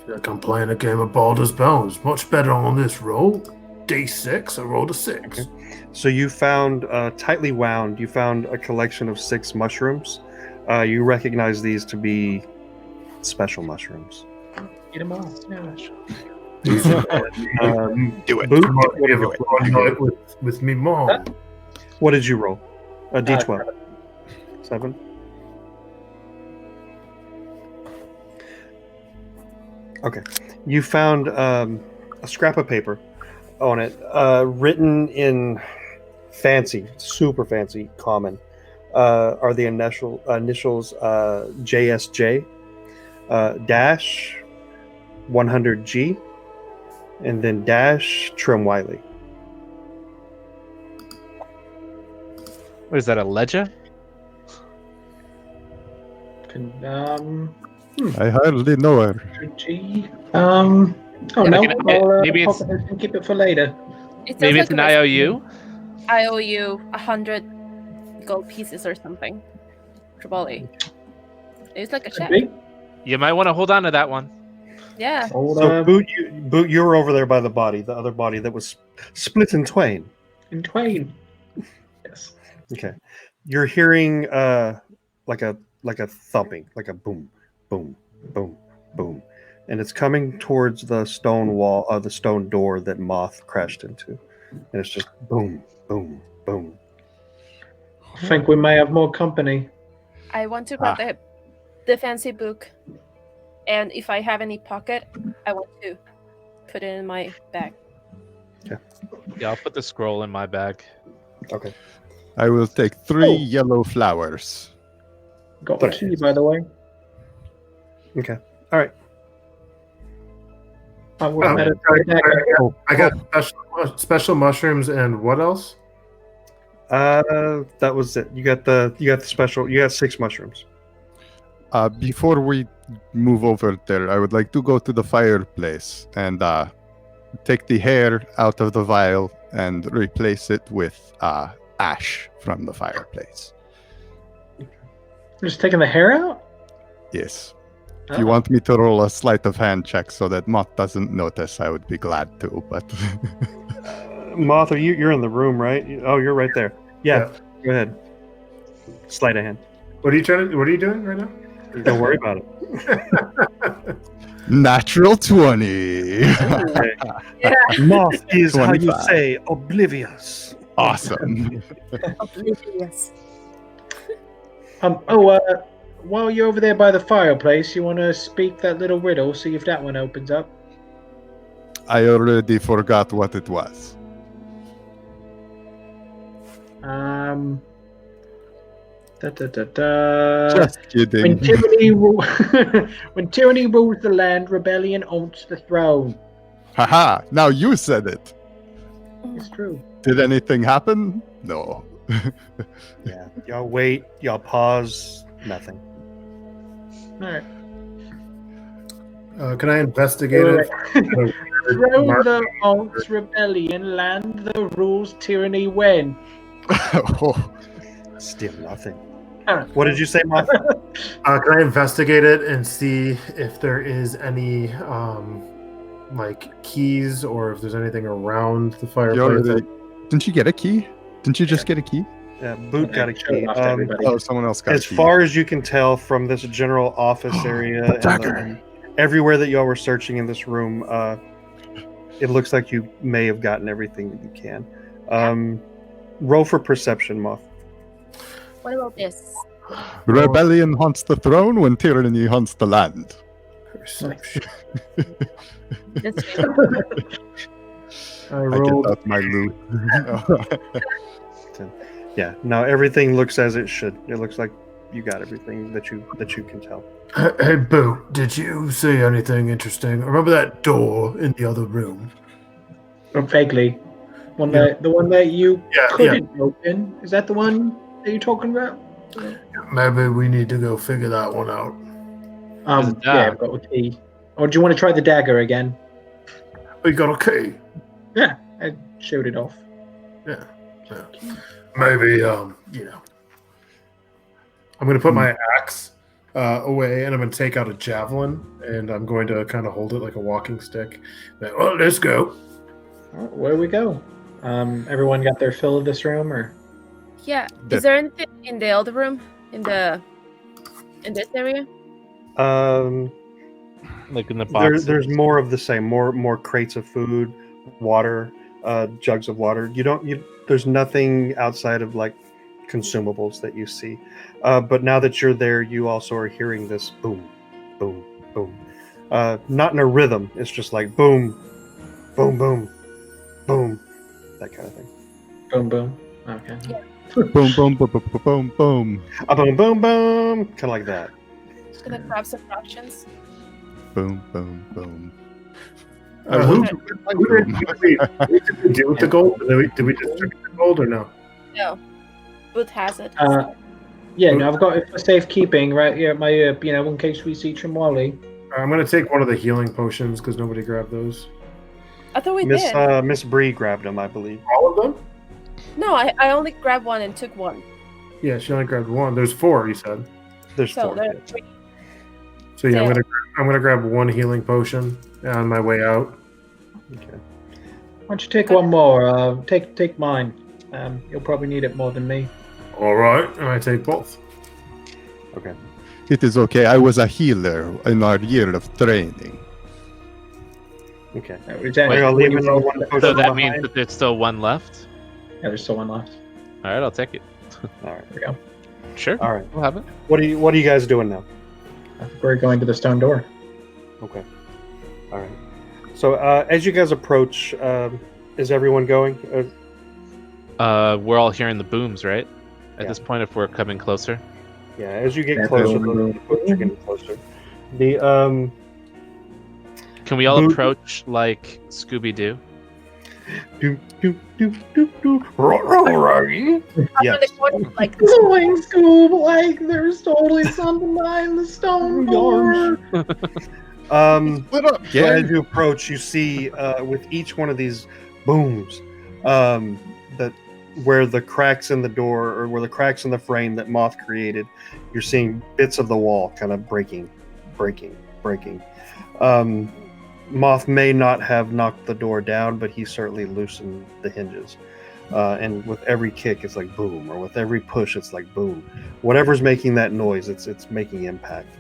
Feel like I'm playing a game of Baldur's Bones. Much better on this roll. D6. I rolled a 6. Okay. So you found, tightly wound, you found a collection of 6 mushrooms. You recognize these to be special mushrooms. Get them all. Do it. Boot, We have a fun night with me mom. what did you roll? A d12. 7. Okay. You found a scrap of paper on it, written in fancy, super fancy common, are the initials JSJ dash 100G and then dash Trim Wiley. What is that, a ledger? I hardly know her. G. Oh no, maybe I'll it's- pop it and keep it for later. It sounds Maybe like it's an a recipe. IOU? I owe you 100 gold pieces or something. Probably. It's like a Could check. be. You might want to hold on to that one. Yeah. Hold, So Boot, you were over there by the body, the other body that was split in twain. in twain. Yes. Okay, you're hearing like a thumping, like a boom, boom, boom, boom, and it's coming towards the stone wall, the stone door that Moth crashed into, and it's just boom, boom, boom. I think we may have more company. I want to grab the fancy book, and if I have any pocket, I want to put it in my bag. Yeah, I'll put the scroll in my bag. Okay. I will take 3 yellow flowers. Got the key, by the way. Okay. All right. I would have had a I got special mushrooms and what else? That was it. You got the special. You got 6 mushrooms. Before we move over there, I would like to go to the fireplace and take the hair out of the vial and replace it with ash from the fireplace. Just taking the hair out? Yes. If you want me to roll a sleight of hand check so that Moth doesn't notice, I would be glad to. But Moth, you're in the room, right? Oh, you're right there. Yeah. Go ahead. Sleight of hand. What are you doing right now? Don't worry about it. natural 20. Okay. Yeah. Moth is how you 25. say oblivious. Awesome. Oblivious. While you're over there by the fireplace, you want to speak that little riddle, see if that one opens up. I already forgot what it was. Just kidding. When tyranny, when tyranny rules the land, rebellion owns the throne. Haha, now you said it. It's true. Did anything happen? No. Yeah. Y'all wait. Y'all pause. Nothing. All right. Can I investigate it? Throne the owns rebellion, land the rules tyranny when. Oh, Still nothing. All right. What did you say, Moth? Can I investigate it and see if there is any like keys or if there's anything around the you fireplace? already, didn't you get a key? Didn't you just get a key? Yeah, Boot got a Show it key. off to everybody. Oh, someone else got As a key. far as you can tell from this general office area and dagger. everywhere that y'all were searching in this room, it looks like you may have gotten everything that you can. Roll for perception, Moth. What about this? Rebellion hunts the throne when tyranny hunts the land. Perception. This I I rolled. get out my loot. Yeah, no, everything looks as it should. It looks like you got everything that you can tell. Hey, Boo, did you see anything interesting? Remember that door in the other room? Vaguely. Yeah. The one that you Yeah, couldn't open. Is that the one that you're talking about? Maybe we need to go figure that one out. There's a Yeah, dog. I've got a key. Or do you want to try the dagger again? We got a key. Yeah, I showed it off. Yeah. Maybe, I'm going to put my axe away, and I'm going to take out a javelin, and I'm going to kind of hold it like a walking stick. Well, let's go. All right, where we go? Everyone got their fill of this room, or? Yeah. That- Is there anything in the other room? In this area? Like in the box. There's more of the same. More crates of food, water, jugs of water. There's nothing outside of like consumables that you see. But now that you're there, you also are hearing this boom, boom, boom. Not in a rhythm. It's just like boom, boom, boom, boom, that kind of thing. Boom, boom. Okay. Boom, boom, boom, boom, boom, boom, boom. Boom, boom, boom, kind of like that. Just gonna grab some rations. Boom, boom, boom. Who Okay. did we do with the gold? Did we distribute the gold or no? No. Booth has it. Yeah, no, I've got it for safekeeping right here at my, in case we see Trimwally. I'm gonna take one of the healing potions because nobody grabbed those. I thought we Miss did. Miss Bree grabbed them, I believe. All of them? No, I only grabbed one and took one. Yeah, she only grabbed one. There's 4, you said. There's So 4. there are yeah. 3. So yeah, Yeah. I'm gonna grab one healing potion on my way out. Okay. Why don't you take one more? Take mine. You'll probably need it more than me. All right, and I take both. Okay. It is okay. I was a healer in our year of training. Okay. Is that Wait, I'll when leave you another roll one the- potion So that behind. means that there's still one left. Yeah, there's still one left. All right, I'll take it. All right. There we go. Sure, All right. we'll have it. What are you guys doing now? I think we're going to the stone door. Okay. All right. So as you guys approach, is everyone going? We're all hearing the booms, right? At Yeah. this point, if we're coming closer. Yeah. As you get Yeah, closer, boom, the boom, boots are boom. getting closer. The Can we all Boot- approach like Scooby Doo? do do do do do. Yes. The corner, like Going Scoob, like there's totally something behind the stone door. What up, So as gang? you approach, you see with each one of these booms, that where the cracks in the door or where the cracks in the frame that Moth created, you're seeing bits of the wall kind of breaking. Moth may not have knocked the door down, but he certainly loosened the hinges. And with every kick, it's like boom, or with every push, it's like boom. Whatever's making that noise, it's making impact.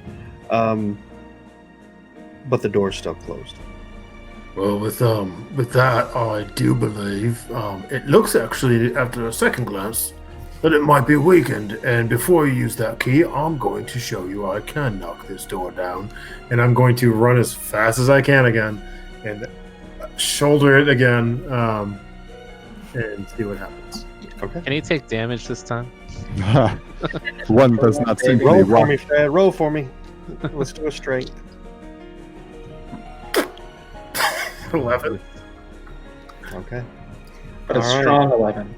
But the door's still closed. Well, with that, I do believe it looks actually, after a second glance, that it might be weakened. And before you use that key, I'm going to show you I can knock this door down, and I'm going to run as fast as I can again, and shoulder it again, and see what happens. Okay. Can he take damage this time? One does not simply Roll for walk. me, Fred. Roll for me. Let's do a straight. 11. Okay. But a All right. strong 11.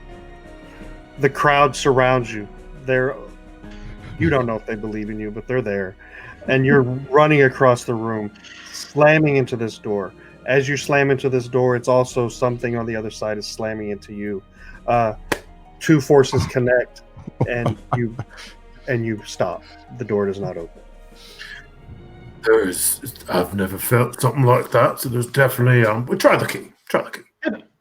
The crowd surrounds you. You don't know if they believe in you, but they're there. And you're running across the room, slamming into this door. As you slam into this door, it's also something on the other side is slamming into you. Two forces connect, and you stop. The door does not open. I've never felt something like that, so there's definitely we'll try the key.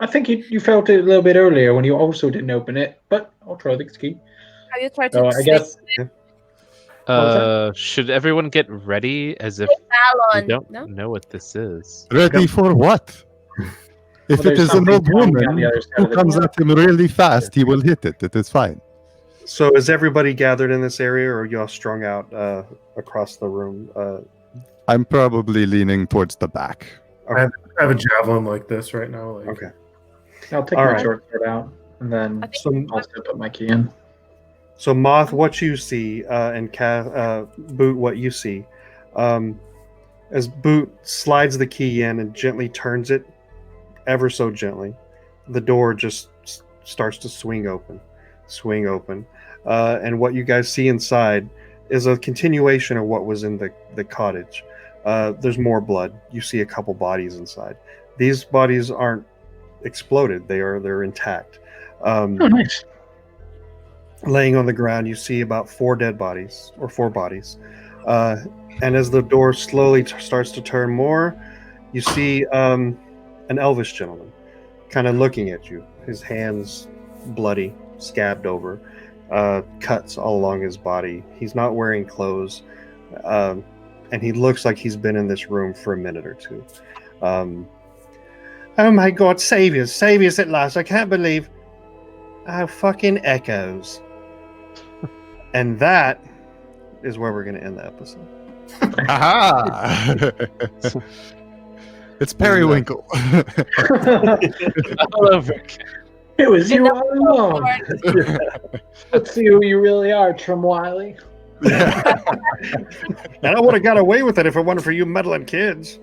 I think you felt it a little bit earlier when you also didn't open it, but I'll try the key. have you tried to So I guess Should everyone get ready as if we Fallon? don't No? know what this is? Ready for what? If Well, it there's is an something old coming down woman the other side who of the comes door. at him really fast, he will hit it. It is fine. So is everybody gathered in this area, or are y'all strung out across the room? I'm probably leaning towards the back. I have a javelin like this right now. Like, Okay. I'll take All my right. short sword out, and then I think So, I'll still put my key in. so Moth, what you see, and Boot, what you see, as Boot slides the key in and gently turns it, ever so gently, the door just starts to swing open, and what you guys see inside is a continuation of what was in the cottage. There's more blood. You see a couple bodies inside. These bodies aren't exploded. They're intact. Oh, nice. Laying on the ground, you see about four bodies. And as the door slowly starts to turn more, you see an elvish gentleman kind of looking at you. His hands bloody, scabbed over, cuts all along his body. He's not wearing clothes, and he looks like he's been in this room for a minute or two. Oh my God, save us at last. I can't believe how fucking echoes. And that is where we're going to end the episode. Aha! It's Periwinkle. All over again. It was you know, all along. Let's see who you really are, Trim Wiley. And I would have got away with it if it wasn't for you meddling kids.